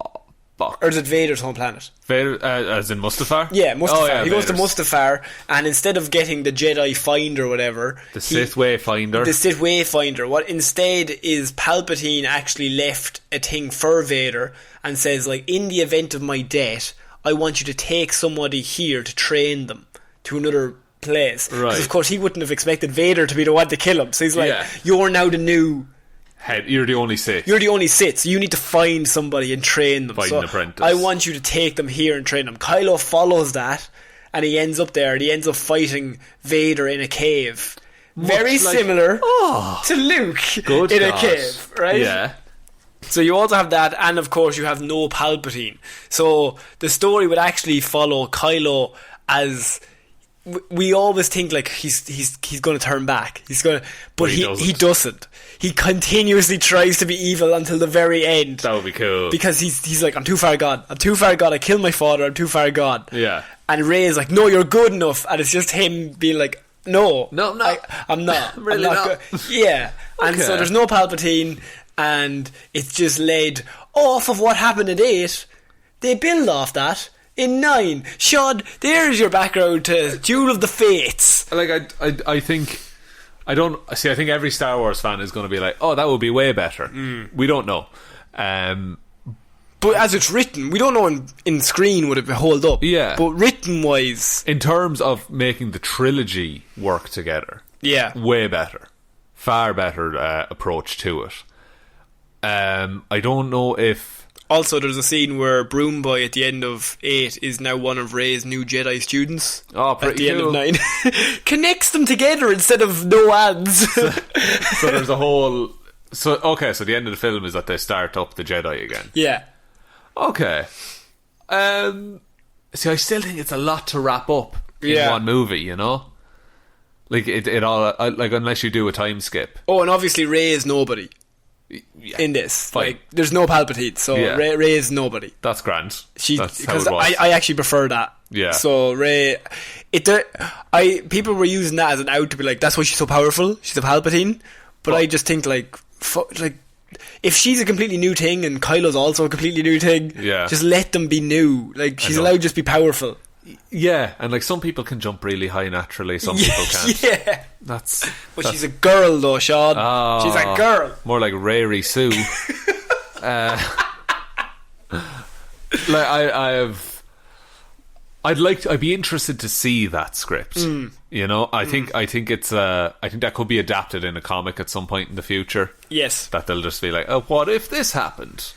fuck. Or is it Vader's home planet? Vader, as in Mustafar? Yeah, Mustafar. Oh, yeah, he goes to Mustafar, and instead of getting the Jedi Finder or whatever, the Sith Wayfinder, what instead is Palpatine actually left a thing for Vader and says, like, in the event of my death, I want you to take somebody here to train them to another place. Right. Because of course he wouldn't have expected Vader to be the one to kill him. So he's like, you're now the new head. You're the only Sith. So you need to find somebody and train them. Find an apprentice. I want you to take them here and train them. Kylo follows that, and he ends up there, and he ends up fighting Vader in a cave. Very similar to Luke in a cave, right? Yeah. So you also have that, and of course you have no Palpatine. So the story would actually follow Kylo as, we always think like he's going to turn back. But he doesn't. He continuously tries to be evil until the very end. That would be cool. Because he's like, I'm too far gone. I killed my father. I'm too far gone. Yeah. And Rey is like, no, you're good enough. And it's just him being like, no, I'm not. I'm not. Really I'm not not. good. Yeah. And so there's no Palpatine, and it's just laid off of what happened in 8. They build off that in 9. Sean, there's your background to Duel of the Fates. Like, I think every Star Wars fan is going to be like, oh, that would be way better. We don't know. But as it's written, we don't know in screen would it hold up. Yeah. But written wise, in terms of making the trilogy work together, way better. Far better approach to it. I don't know if... Also, there's a scene where Broom Boy at the end of 8 is now one of Rey's new Jedi students. Oh, pretty cool. At the end of 9. Connects them together instead of no ads. So there's a whole... So the end of the film is that they start up the Jedi again. Yeah. Okay. See, I still think it's a lot to wrap up in one movie, you know? Like it all like unless you do a time skip. Oh, and obviously Rey is nobody in this. Fine. Like, there's no Palpatine, so Rey is nobody. That's grand. That's how because it was. I actually prefer that. Yeah. So Rey, people were using that as an out to be like, that's why she's so powerful. She's a Palpatine. But I just think like if she's a completely new thing and Kylo's also a completely new thing, just let them be new. Like, she's allowed to just be powerful. Yeah, and like some people can jump really high naturally, some people can't. Yeah. That's she's a girl though, Sean. Oh, she's a girl. More like Rary Sue. I'd be interested to see that script. You know, I think that could be adapted in a comic at some point in the future. Yes. That they'll just be like, oh, what if this happened?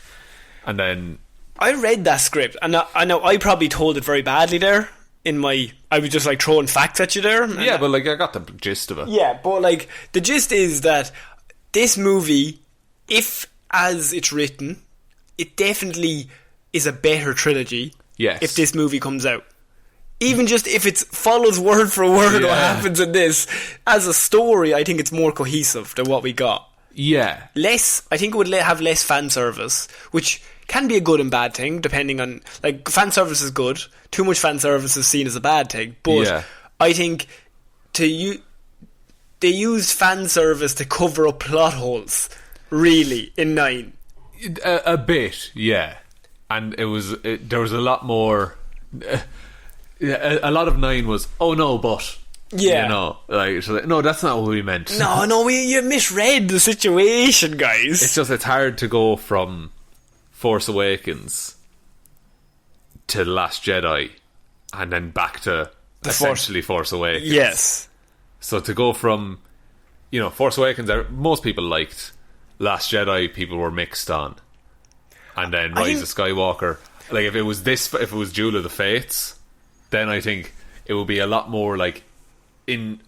And then I read that script, and I know I probably told it very badly there. I was just like throwing facts at you there. Yeah, but like I got the gist of it. Yeah, but like the gist is that this movie, if as it's written, it definitely is a better trilogy. Yes. If this movie comes out, even just if it follows word for word what happens in this as a story, I think it's more cohesive than what we got. Yeah. I think it would have less fan service, which can be a good and bad thing depending on, like, fan service is good, too much fan service is seen as a bad thing, but I think they used fan service to cover up plot holes, really, in 9. A bit, yeah. And there was a lot more a lot of 9 was, oh no, but you know, like, so no, that's not what we meant. You misread the situation, guys. It's hard to go from Force Awakens to The Last Jedi and then back to essentially Force Awakens. Yes. So to go from, you know, Force Awakens, most people liked. Last Jedi, people were mixed on, and then Rise of Skywalker. Like, if it was Duel of the Fates, then I think it would be a lot more like on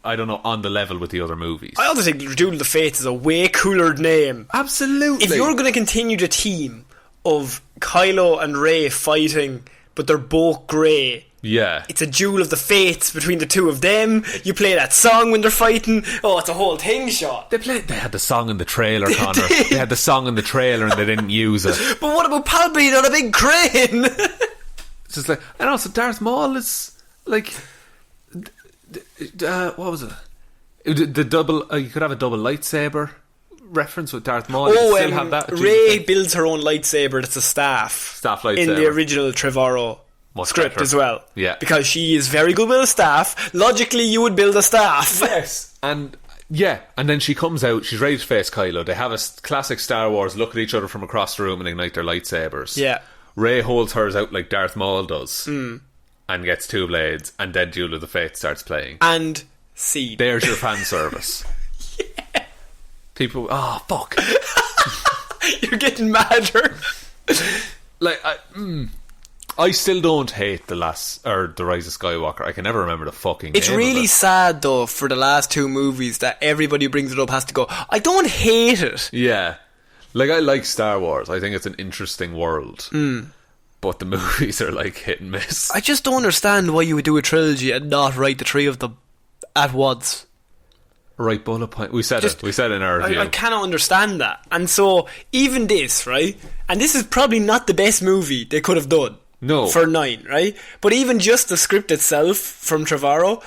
the level with the other movies. I also think Duel of the Fates is a way cooler name. Absolutely. If you're going to continue the theme of Kylo and Rey fighting, but they're both grey. Yeah. It's a duel of the fates between the two of them. You play that song when they're fighting. Oh, it's a whole thing, Sean. They had the song in the trailer, Connor. They had the song in the trailer and they didn't use it. But what about Palpatine on a big crane? It's just like, and also Darth Maul is like, what was it? The double. You could have a double lightsaber reference with Darth Maul. Still have that. Rey builds her own lightsaber. That's a staff lightsaber in the original Trevorrow script as well. Yeah, because she is very good with a staff. Logically, you would build a staff. Yes, and then she comes out. She's ready to face Kylo. They have a classic Star Wars look at each other from across the room and ignite their lightsabers. Yeah, Rey holds hers out like Darth Maul does, and gets 2 blades, and then Duel of the Fates starts playing. And see, there's your fan service. Yeah. People, fuck. You're getting madder. Like, I still don't hate the Rise of Skywalker. I can never remember the fucking name. It's really sad though for the last 2 movies that everybody who brings it up has to go, I don't hate it. Yeah. Like, I like Star Wars. I think it's an interesting world. But the movies are like hit and miss. I just don't understand why you would do a trilogy and not write the 3 of them at once. Right, bullet point. We said it in our review. I cannot understand that. And so, even this, right? And this is probably not the best movie they could have done. No. For 9, right? But even just the script itself from Trevorrow,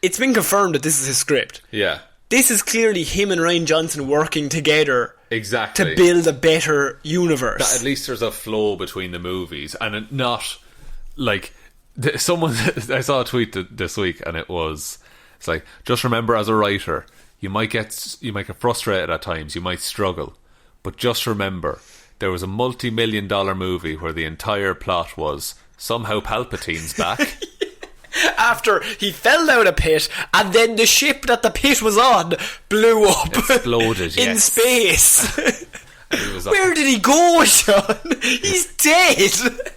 it's been confirmed that this is his script. Yeah. This is clearly him and Rian Johnson working together. Exactly. To build a better universe. That at least there's a flow between the movies, and not like someone. I saw a tweet this week, and it's like, just remember, as a writer, you might get frustrated at times, you might struggle, but just remember, there was a multi-million-dollar movie where the entire plot was somehow Palpatine's back. After he fell down a pit, and then the ship that the pit was on blew up. Exploded, in space. Where did he go, Sean? He's dead.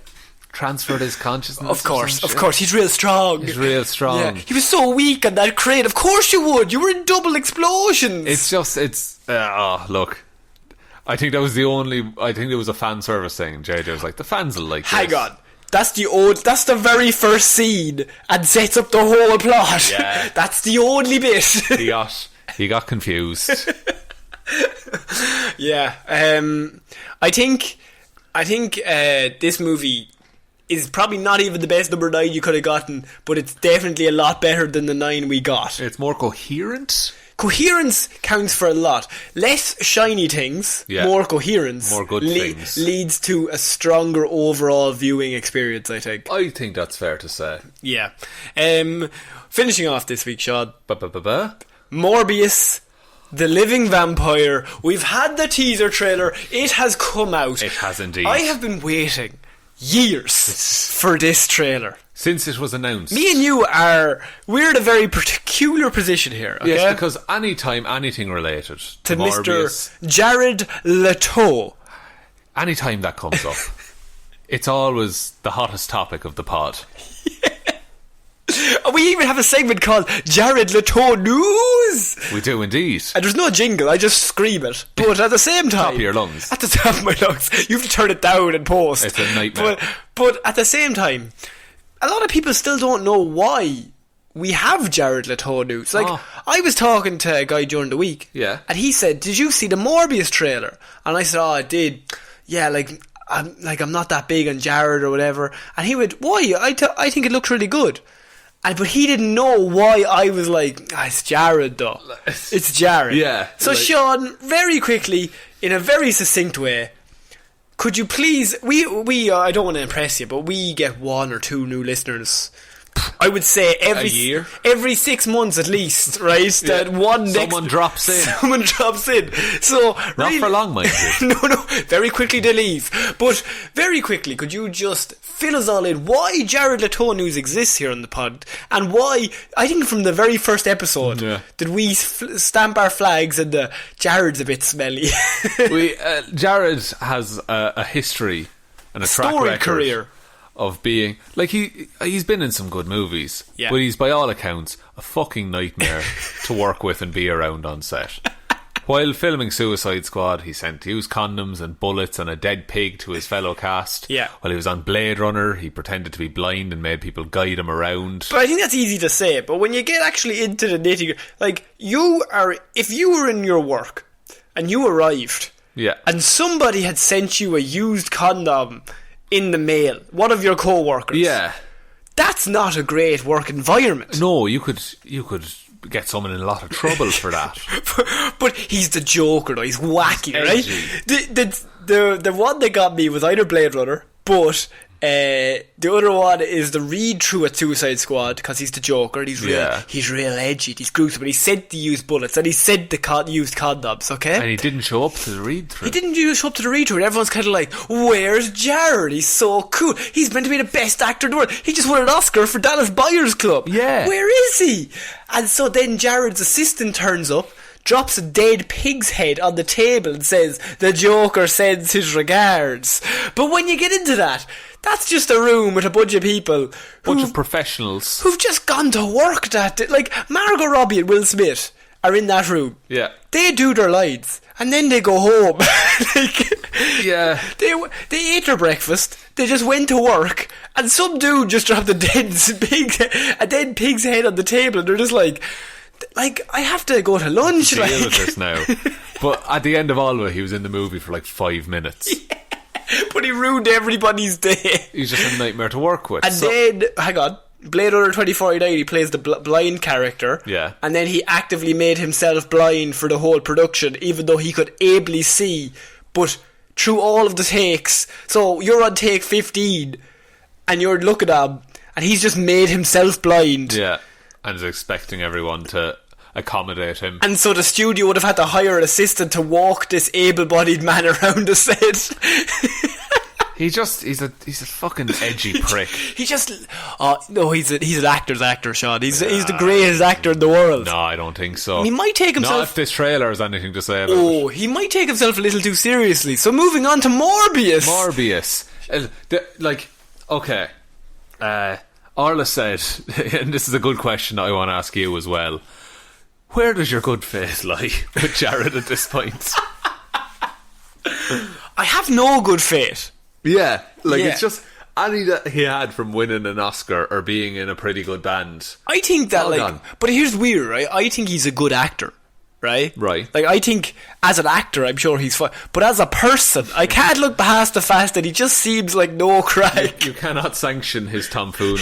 Transferred his consciousness. Of course, he's real strong. Yeah. He was so weak on that crane. Of course you would. You were in double explosions. Look, I think there was a fan service thing. JJ was like, the fans will like Hang this. on. That's the very first scene and sets up the whole plot. Yeah. That's the only bit. He got confused. Yeah. I think this movie is probably not even the best number 9 you could have gotten, but it's definitely a lot better than the 9 we got. It's more coherent. Coherence counts for a lot. Less shiny things, more coherence, more good things, leads to a stronger overall viewing experience, I think. I think that's fair to say. Yeah. Finishing off this week, Sean. Morbius, the living vampire. We've had the teaser trailer. It has come out. It has indeed. I have been waiting years for this trailer. Since it was announced. Me and you we're in a very peculiar position here, okay? Yes, because anytime anything related to Morbius, Mr. Jared Leto, anytime that comes up, it's always the hottest topic of the pod. We even have a segment called Jared Leto News. We do indeed. And there's no jingle, I just scream it. But at the same time, top of your lungs. At the top of my lungs. You have to turn it down and post. It's a nightmare. But at the same time, a lot of people still don't know why we have Jared Leto news. Like, I was talking to a guy during the week, and he said, "Did you see the Morbius trailer?" And I said, "Oh, I did. Yeah, I'm not that big on Jared or whatever." And he went, "Why? I think it looks really good." But he didn't know why I was like, it's Jared though. It's Jared. Yeah. So Sean, very quickly, in a very succinct way, could you please, we I don't want to impress you, but we get 1 or 2 new listeners, I would say every year, every 6 months at least, right? Yeah. That someone drops in. So not really, for long, mind you. No. Very quickly they leave. But very quickly, could you just fill us all in why Jared Leto news exists here on the pod, and why I think from the very first episode did we stamp our flags and Jared's a bit smelly. Jared has a history and a track record career of being like he's been in some good movies, but he's by all accounts a fucking nightmare to work with and be around on set. While filming Suicide Squad, he sent to use condoms and bullets and a dead pig to his fellow cast. Yeah. While he was on Blade Runner, he pretended to be blind and made people guide him around. But I think that's easy to say. But when you get actually into the nitty, like if you were in your work and you arrived, and somebody had sent you a used condom in the mail, one of your co-workers, that's not a great work environment. No, you could get someone in a lot of trouble for that. But he's the Joker though, he's wacky, right? The one that got me was either Blade Runner, but the other one is the read through at Suicide Squad, because he's the Joker and he's real edgy, he's gruesome, but he said to use bullets and he said to use condoms, okay? And he didn't show up to the read through. He didn't show up to the read through, and everyone's kind of like, where's Jared? He's so cool, he's meant to be the best actor in the world, he just won an Oscar for Dallas Buyers Club. Where is he? And so then Jared's assistant turns up, drops a dead pig's head on the table and says, the Joker sends his regards. But when you get into that, that's just a room with a bunch of people, bunch of professionals who've just gone to work that day. Like Margot Robbie and Will Smith are in that room. They do their lines and then they go home. They ate their breakfast, they just went to work, and some dude just dropped a dead pig's head on the table, and they're just like, I have to go to lunch. Deal with this now. But at the end of all of it, he was in the movie for like 5 minutes. But he ruined everybody's day. He's just a nightmare to work with. And then, hang on, Blade Runner 2049, he plays the blind character. And then he actively made himself blind for the whole production, even though he could ably see. But through all of the takes, so you're on take 15 and you're looking at him and he's just made himself blind. And is expecting everyone to accommodate him. And so the studio would have had to hire an assistant to walk this able-bodied man around the set. He's a fucking edgy prick. He's an actor's actor, Sean. He's the greatest actor in the world. No, I don't think so. He might take himself... Not if this trailer has anything to say about it. He might take himself a little too seriously. So moving on to Morbius. Arla said, and this is a good question that I want to ask you as well, where does your good faith lie with Jared at this point? I have no good faith. It's just any that he had from winning an Oscar or being in a pretty good band. I think that, All like... gone. But here's weird, right? I think he's a good actor. Right? Right. Like, I think as an actor, I'm sure he's fine. But as a person, I can't look past the fact that he just seems like no crack. You cannot sanction his tomfoolery.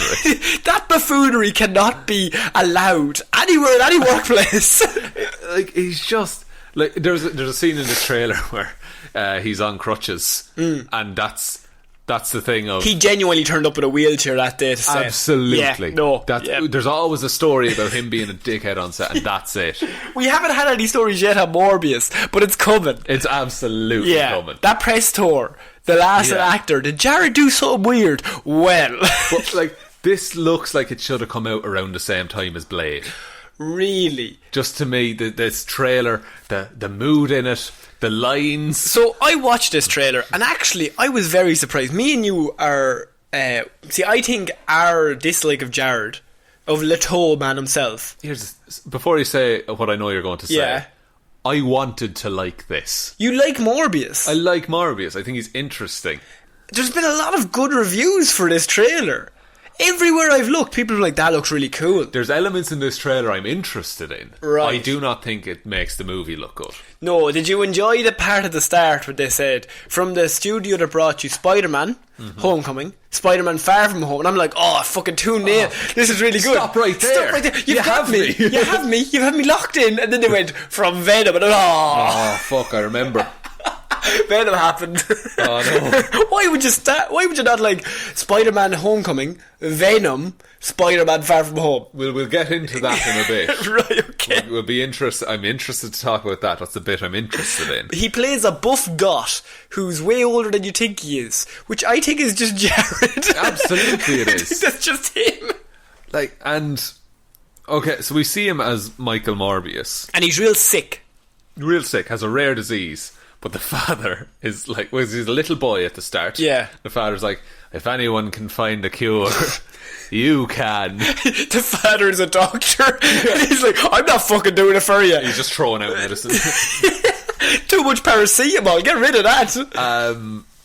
That buffoonery cannot be allowed anywhere in any workplace. Like, he's just... Like, there's a scene in the trailer where he's on crutches. And that's the thing of... He genuinely turned up in a wheelchair that day to set. Absolutely. Yeah, no. There's always a story about him being a dickhead on set, and that's it. We haven't had any stories yet on Morbius, but it's coming. It's absolutely coming. That press tour, The Last Actor, did Jared do something weird? Well. But, like, this looks like it should have come out around the same time as Blade. Really? Just to me, this trailer, the mood in it, the lines. So I watched this trailer, and actually I was very surprised. Me and you are... I think our dislike of Jared, of Leto man himself... Before you say what I know you're going to say... Yeah. I wanted to like this. You like Morbius? I like Morbius. I think he's interesting. There's been a lot of good reviews for this trailer. Everywhere I've looked, people are like, that looks really cool. There's elements in this trailer I'm interested in. Right. I do not think it makes the movie look good. No, did you enjoy the part at the start where they said, from the studio that brought you Spider-Man, Homecoming, Spider-Man Far From Home, and I'm like, oh, fucking tune in. This is really good. Stop right there. You have me. You have me. You have me locked in. And then they went, from Venom, and oh fuck, I remember. Venom happened. Oh no. Why would you not like Spider-Man Homecoming, Venom, Spider-Man Far From Home? We'll get into that in a bit. Right, okay. We'll be interested. I'm interested to talk about that. That's the bit I'm interested in. He plays a buff goth who's way older than you think he is, which I think is just Jared. Absolutely it is. That's just him. Like, and okay, so we see him as Michael Morbius. And he's real sick. Real sick, has a rare disease. But the father is like, he's a little boy at the start. Yeah. The father's like, if anyone can find a cure, you can. The father's a doctor. And he's like, I'm not fucking doing it for you. He's just throwing out medicine. Too much paracetamol, get rid of that.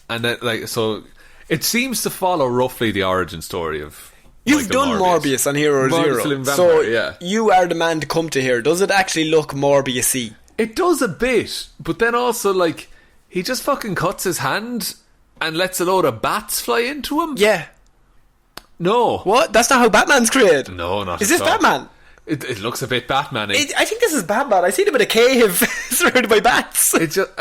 And then, like, so it seems to follow roughly the origin story of You've Michael done Morbius on Hero Morbius Zero. Vampire, So yeah. you are the man to come to here. Does it actually look Morbius-y? It does a bit, but then also, like, he just fucking cuts his hand and lets a load of bats fly into him. Yeah. No. What? That's not how Batman's created. No, not Is at this all. Batman? It looks a bit Batman-y. I think this is Batman. I seen him in a cave surrounded by bats. It just...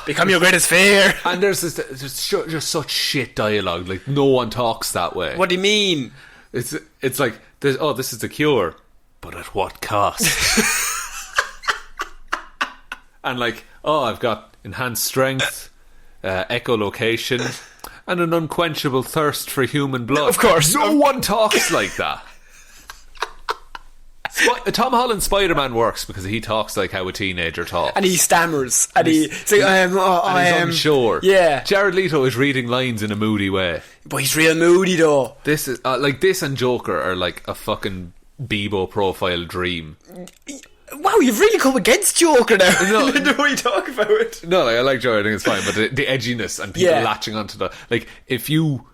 Become your greatest fear. And there's just such shit dialogue. Like, no one talks that way. What do you mean? It's like, this is the cure, but at what cost? And like, I've got enhanced strength, echolocation, and an unquenchable thirst for human blood. Of course. No one talks like that. Tom Holland's Spider-Man works because he talks like how a teenager talks. And he stammers. And he's like, he's unsure. Yeah. Jared Leto is reading lines in a moody way. But he's real moody though. This is like, this and Joker are like a fucking Bebo profile dream. Wow, you've really come against Joker now. No. The way you talk about it. No, like, I like Joker, I think it's fine, but the edginess and people latching onto the... Like, if you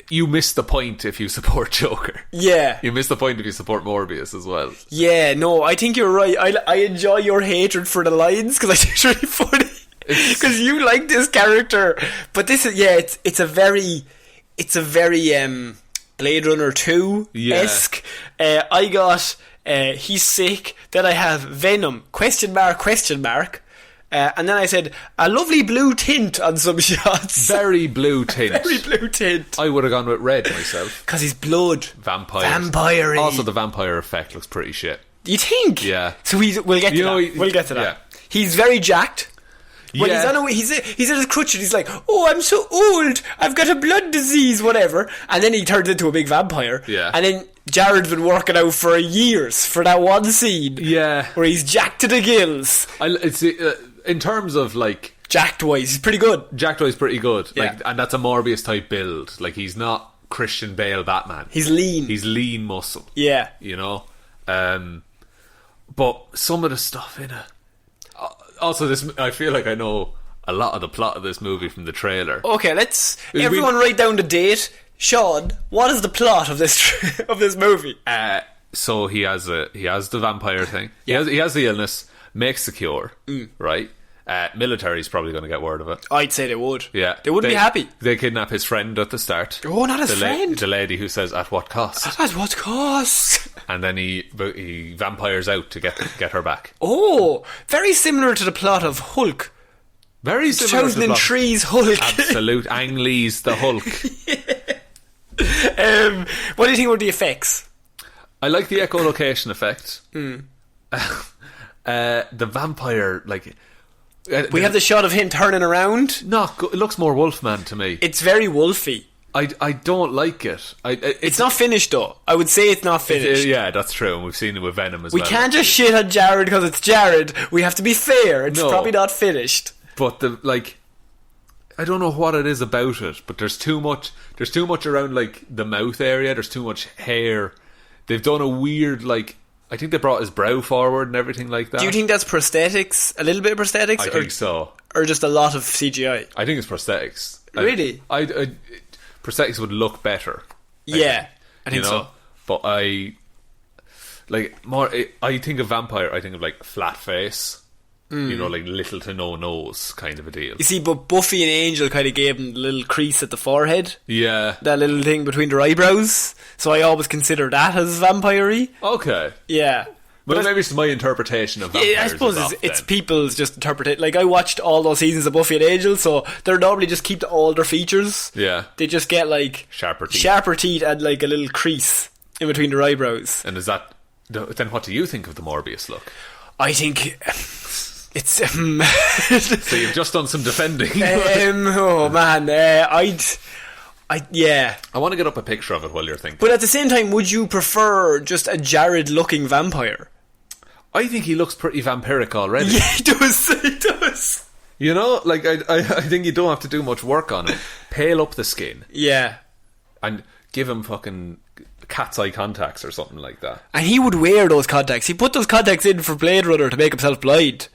miss the point if you support Joker. Yeah. You miss the point if you support Morbius as well. Yeah, no, I think you're right. I enjoy your hatred for the lines because I think it's really funny. Because you like this character. But this is, it's a very Blade Runner 2-esque. I got... he's sick. Then I have Venom, ? And then I said, a lovely blue tint on some shots. Very blue tint. Very blue tint. I would have gone with red myself. Because he's blood. Vampire-y. Also, the vampire effect looks pretty shit. You think? Yeah. So we'll get to that. We'll get to that. Yeah. He's very jacked. When Yeah. he's at his crutch and he's like, oh, I'm so old, I've got a blood disease, whatever. And then he turns into a big vampire. Yeah. And then Jared's been working out for years for that one scene. Yeah. Where he's jacked to the gills. In terms of, like... Jacked-wise, he's pretty good. Jacked-wise pretty good. Yeah. Like, and that's a Morbius-type build. Like, he's not Christian Bale Batman. He's lean. He's lean muscle. Yeah. You know? But some of the stuff in it... Also, this, I feel like I know a lot of the plot of this movie from the trailer. Okay, everyone write down the date. Sean, what is the plot of this of this movie? So he has the vampire thing. Yeah. He has the illness, makes the cure, right? Military's probably going to get word of it. I'd say they would. Yeah. They wouldn't be happy. They kidnap his friend at the start. Oh, not his friend. The lady who says, "At what cost?" At what cost? And then he vampires out to get her back. Oh, very similar to the plot of Hulk. Very similar to the plot. 2003's Hulk. Absolute. Ang Lee's the Hulk. What do you think about the effects? I like the echolocation effect. The vampire, like... we have the shot of him turning around. No, it looks more Wolfman to me. It's very wolfy. I don't like it. It's not finished though. I would say it's not finished. Yeah, that's true. And we've seen it with Venom as well. We can't just shit on Jared because it's Jared. We have to be fair. It's probably not finished. But I don't know what it is about it, but there's too much around like the mouth area. There's too much hair. They've done a weird I think they brought his brow forward and everything like that. Do you think that's prosthetics? A little bit of prosthetics? I think so. Or just a lot of CGI? I think it's prosthetics. Really? Prosthetics would look better. Yeah, I think so. But I think of vampire, I think of like flat face. Like little to no nose kind of a deal. You see, but Buffy and Angel kind of gave him the little crease at the forehead. Yeah. That little thing between their eyebrows. So I always consider that as vampire-y. Okay. Yeah. But maybe it's my interpretation of vampires. Yeah, I suppose it's people's just interpretation. Like, I watched all those seasons of Buffy and Angel, so they're normally just keep all their features. Yeah. They just get, like... Sharper teeth and, like, a little crease in between their eyebrows. And is that... Then what do you think of the Morbius look? I think... It's so you've just done some defending. Oh man, yeah. I want to get up a picture of it while you're thinking. But at the same time, would you prefer just a Jared-looking vampire? I think he looks pretty vampiric already. Yeah, he does. He does. You know, like I think you don't have to do much work on it. Pale up the skin. Yeah. And give him fucking cat's eye contacts or something like that. And he would wear those contacts. He put those contacts in for Blade Runner to make himself blind.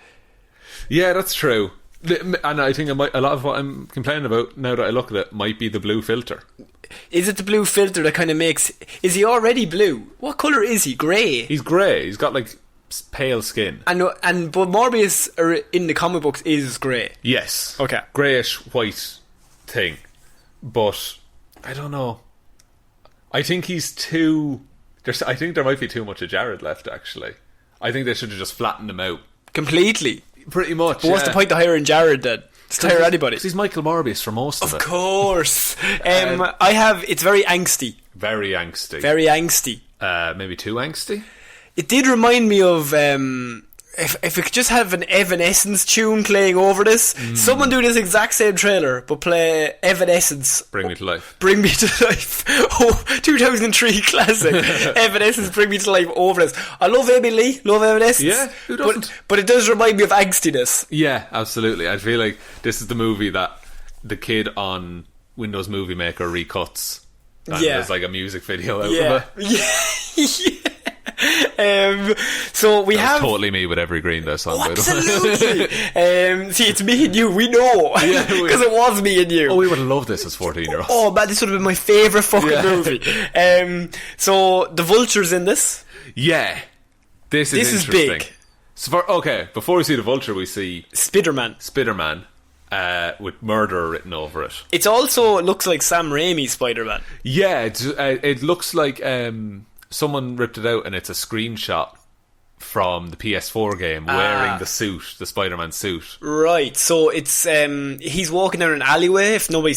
Yeah, that's true. And I think a lot of what I'm complaining about, now that I look at it, might be the blue filter. Is it the blue filter that kind of makes... Is he already blue? What colour is he? Grey? He's grey. He's got, like, pale skin. But Morbius in the comic books is grey. Yes. Okay. Greyish white thing. But, I don't know. I think he's too... I think there might be too much of Jared left, actually. I think they should have just flattened him out. Completely. Pretty much. But what's the point of hiring Jared then? Just hire anybody. Because he's Michael Morbius for most of it. Of course. It's very angsty. Very angsty. Very angsty. Maybe too angsty? It did remind me of... If it could just have an Evanescence tune playing over this, someone do this exact same trailer, but play Evanescence. Bring Me to Life. Bring Me to Life. Oh, 2003 classic. Evanescence, Bring Me to Life over this. I love Amy Lee, love Evanescence. Yeah, who doesn't? But it does remind me of angstiness. Yeah, absolutely. I feel like this is the movie that the kid on Windows Movie Maker recuts. And there's like a music video out of it. Yeah. So we have totally me with every Green Day song. Absolutely. See, it's me and you. We know because it was me and you. Oh, we would have loved this as 14-year-olds. Oh man, this would have been my favourite fucking movie. So the Vulture's in this. Yeah, this is big. So before we see the Vulture, we see Spider-Man with murder written over it. It also looks like Sam Raimi's Spider-Man. Yeah, it looks like someone ripped it out and it's a screenshot from the PS4 game wearing the suit, the Spider-Man suit. Right, so it's he's walking down an alleyway, if someone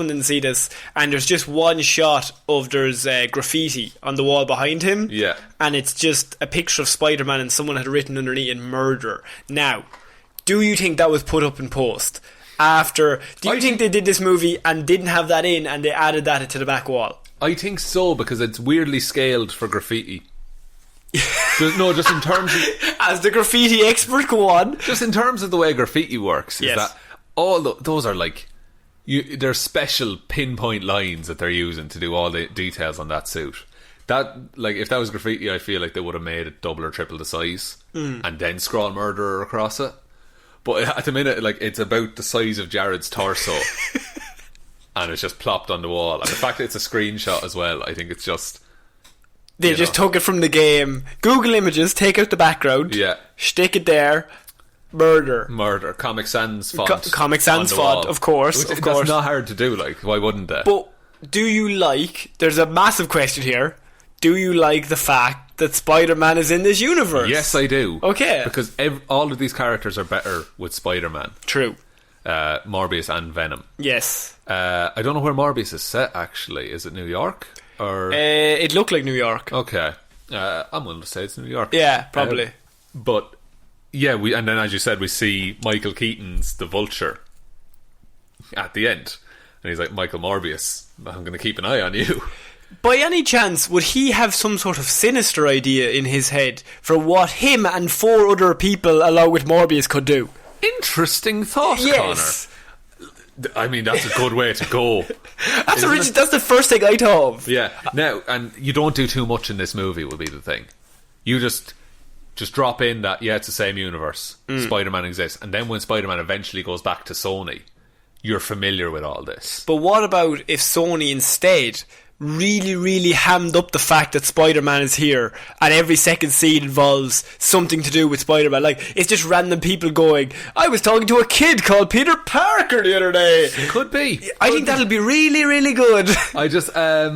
didn't see this, and there's just one shot of there's graffiti on the wall behind him. Yeah. And it's just a picture of Spider-Man and someone had written underneath in murder. Now, do you think that was put up in post? Do you think they did this movie and didn't have that in and they added that to the back wall? I think so, because it's weirdly scaled for graffiti. Just in terms of... As the graffiti expert, go on. Just in terms of the way graffiti works, is that all those are like... They're special pinpoint lines that they're using to do all the details on that suit. That, like, if that was graffiti, I feel like they would have made it double or triple the size and then scroll murderer across it. But at the minute, like, it's about the size of Jared's torso. And it's just plopped on the wall. And the fact that it's a screenshot as well, I think it's just... They just took it from the game. Google Images, take out the background. Yeah. Stick it there. Murder. Comic Sans font. Comic Sans font, of course. That's not hard to do, like, why wouldn't they? But do you like... There's a massive question here. Do you like the fact that Spider-Man is in this universe? Yes, I do. Okay. Because all of these characters are better with Spider-Man. True. Morbius and Venom. Yes. I don't know where Morbius is set, actually. Is it New York? Or it looked like New York. Okay. I'm willing to say it's New York. Yeah, probably. But, yeah, and then as you said, we see Michael Keaton's The Vulture at the end. And he's like, Michael Morbius, I'm going to keep an eye on you. By any chance, would he have some sort of sinister idea in his head for what him and 4 other people along with Morbius could do? Interesting thought, yes. Connor. I mean, that's a good way to go. That's the first thing I thought of. Yeah. Now, and you don't do too much in this movie will be the thing. You just drop in that, yeah, it's the same universe. Spider-Man exists. And then when Spider-Man eventually goes back to Sony, you're familiar with all this. But what about if Sony instead really, really hammed up the fact that Spider-Man is here and every second scene involves something to do with Spider-Man? Like, it's just random people going, I was talking to a kid called Peter Parker the other day. Could be. I think that'll be really, really good. I just, I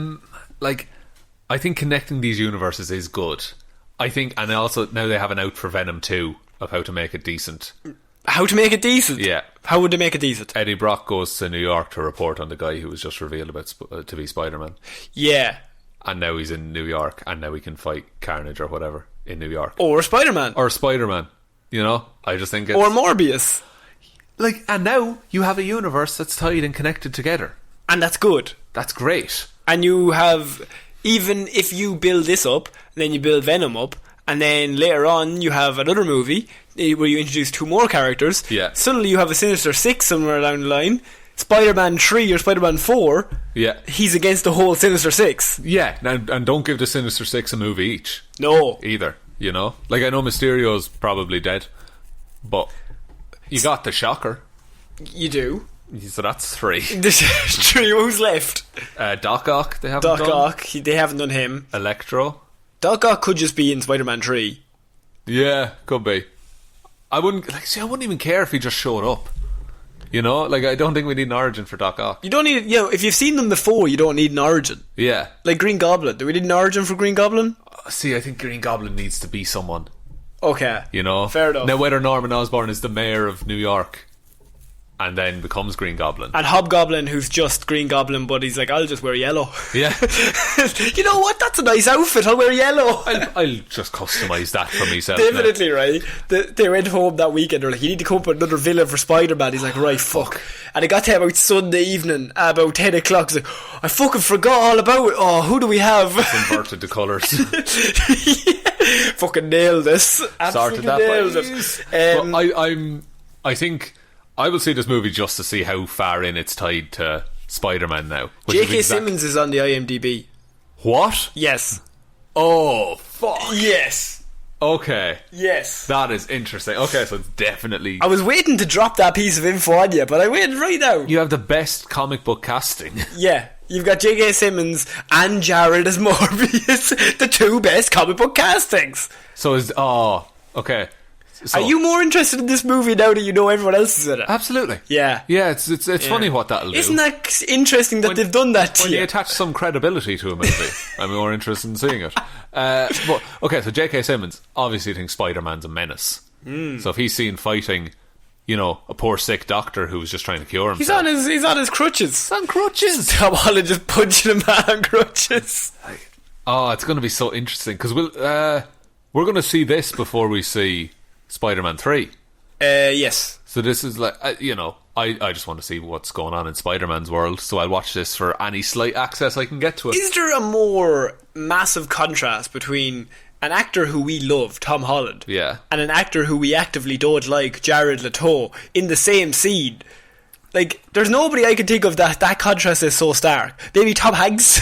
think connecting these universes is good. I think, and also now they have an out for Venom 2 of how to make it decent. How to make it decent? Yeah. How would they make it decent? Eddie Brock goes to New York to report on the guy who was just revealed to be Spider-Man. Yeah. And now he's in New York, and now he can fight Carnage or whatever in New York. Or Spider-Man. Or Spider-Man. You know? I just think it's... Or Morbius. Like, and now you have a universe that's tied and connected together. And that's good. That's great. And you have... Even if you build this up, and then you build Venom up, and then later on you have another movie where you introduce 2 more characters. Yeah. Suddenly you have a Sinister Six somewhere down the line. Spider-Man 3 or Spider-Man 4. Yeah. He's against the whole Sinister Six. Yeah. And don't give the Sinister Six a movie each. No. Either. You know? Like, I know Mysterio's probably dead, but you got the Shocker. You do. So that's 3. There's 3. Who's left? Doc Ock, they haven't done. Doc Ock, they haven't done him. Electro. Doc Ock could just be in Spider-Man 3. Yeah, could be. I wouldn't even care if he just showed up. You know? Like, I don't think we need an origin for Doc Ock. You don't need... if you've seen them before, you don't need an origin. Yeah. Like Green Goblin. Do we need an origin for Green Goblin? See, I think Green Goblin needs to be someone. Okay. You know? Fair enough. Now, whether Norman Osborn is the mayor of New York and then becomes Green Goblin. And Hobgoblin, who's just Green Goblin, but he's like, I'll just wear yellow. Yeah. You know what? That's a nice outfit. I'll wear yellow. I'll just customise that for myself. Definitely, now. Right? They went home that weekend. They're like, you need to come up with another villain for Spider-Man. He's like, right, fuck. And it got to about Sunday evening, about 10 o'clock. He's like, I fucking forgot all about it. Oh, who do we have? Inverted the colours. Yeah. Fucking nailed this. Absolutely nailed it. I think I will see this movie just to see how far in it's tied to Spider-Man now. J.K. Simmons is on the IMDb. What? Yes. Oh, fuck. Yes. Okay. Yes. That is interesting. Okay, so it's definitely... I was waiting to drop that piece of info on you, but I waited right now. You have the best comic book casting. Yeah. You've got J.K. Simmons and Jared as Morbius, the 2 best comic book castings. So is... Oh, okay. So, are you more interested in this movie now that you know everyone else is in it? Absolutely. Yeah. Yeah, it's funny what that'll do. Isn't that interesting that they've done that to when you? You attach some credibility to a movie, I'm more interested in seeing it. But, okay, so J.K. Simmons obviously thinks Spider-Man's a menace. So if he's seen fighting, you know, a poor sick doctor who's just trying to cure himself. He's on his crutches. He's on crutches. Tom Holland just punching him out on crutches. Oh, it's going to be so interesting because we're going to see this before we see Spider-Man 3. Yes. So this is like, you know, I just want to see what's going on in Spider-Man's world, so I'll watch this for any slight access I can get to it. Is there a more massive contrast between an actor who we love, Tom Holland, yeah, and an actor who we actively don't like, Jared Leto, in the same scene? Like, there's nobody I can think of that contrast is so stark. Maybe Tom Hanks.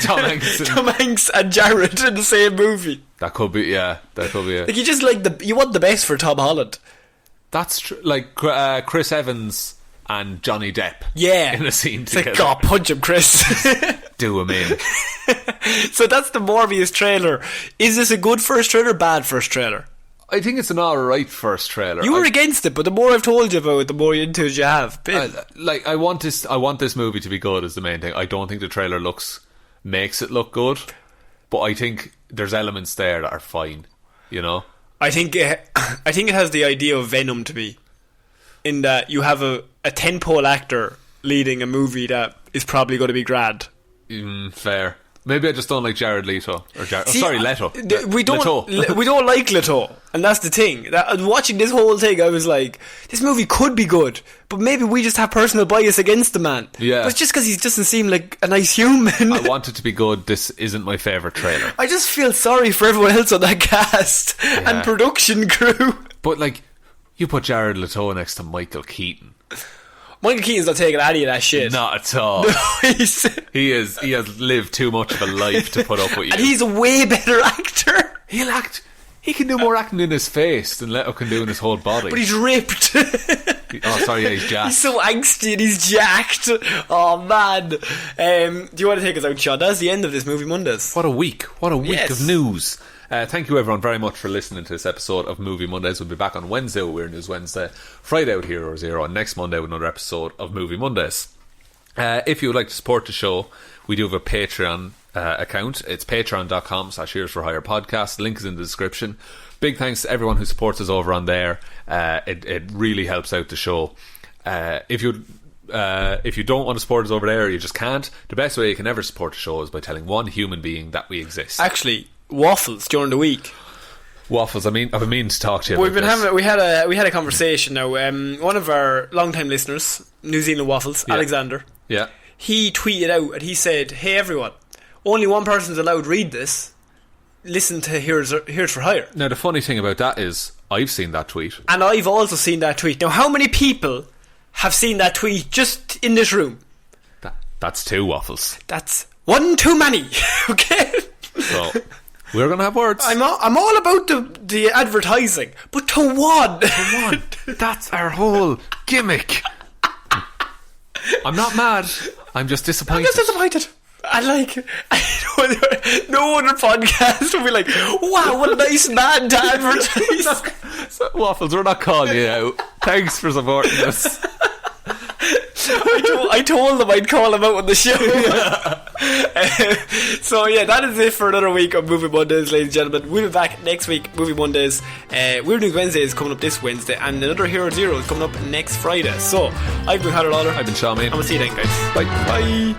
Tom Hanks and Jared in the same movie. That could be, yeah. That could be it. Like, you just you want the best for Tom Holland. That's true. Like Chris Evans and Johnny Depp. Yeah. In a scene it's together. Like, God, punch him, Chris. Do him in. So that's the Morbius trailer. Is this a good first trailer, bad first trailer? I think it's an alright first trailer. You were against it, but the more I've told you about it, the more into it you have been. I want this movie to be good is the main thing. I don't think the trailer makes it look good, but I think there's elements there that are fine, you know? I think it has the idea of Venom to me, in that you have a tentpole actor leading a movie that is probably going to be grand. Fair. Maybe I just don't like Jared Leto. Leto. We don't like Leto, and that's the thing. Watching this whole thing, I was like, this movie could be good, but maybe we just have personal bias against the man. Yeah. But it's just because he doesn't seem like a nice human. I want it to be good. This isn't my favourite trailer. I just feel sorry for everyone else on that cast and production crew. But like, you put Jared Leto next to Michael Keaton. Michael Keaton's not taking any of that shit. Not at all. No, he has lived too much of a life to put up with you. And he's a way better actor. He'll act. He can do more acting in his face than Leto can do in his whole body. But he's ripped. He's jacked. He's so angsty and he's jacked. Oh man. Do you want to take us out, Sean? That's the end of this Movie Mondays. What a week of news. Thank you everyone very much for listening to this episode of Movie Mondays. We'll be back on Wednesday with Weird News Wednesday, Friday with Hero Zero, and next Monday with another episode of Movie Mondays. If you would like to support the show, we do have a Patreon account. It's patreon.com/Heroes for Hire podcast. Link is in the description. Big thanks to everyone who supports us over on there. It really helps out the show. If you don't want to support us over there, you just can't. The best way you can ever support the show is by telling one human being that we exist. Actually, waffles during the week. Waffles. I've been meaning to talk to you. We had a conversation now. One of our long-time listeners, New Zealand Waffles, Alexander. Yeah. He tweeted out and he said, "Hey everyone, only one person's allowed to read this. Listen to Here's for Hire." Now the funny thing about that is, I've seen that tweet, and I've also seen that tweet. Now, how many people have seen that tweet just in this room? That's 2 waffles. That's one too many. Okay. So we're gonna have words. I'm all about the advertising, but to one. That's our whole gimmick. I'm not mad. I'm just disappointed. I'm just disappointed. No other podcast will be like, wow, what a nice man to advertise. So, Waffles, we're not calling you out. Thanks for supporting us. I told them I'd call them out on the show. So yeah, that is it for another week of Movie Mondays, ladies and gentlemen. We'll be back next week, Movie Mondays. Weird News Wednesday is coming up this Wednesday, and another Hero Zero is coming up next Friday. So I've been Conor Lawler. I've been Sean Mean. And we'll see you then, guys. Bye. Bye.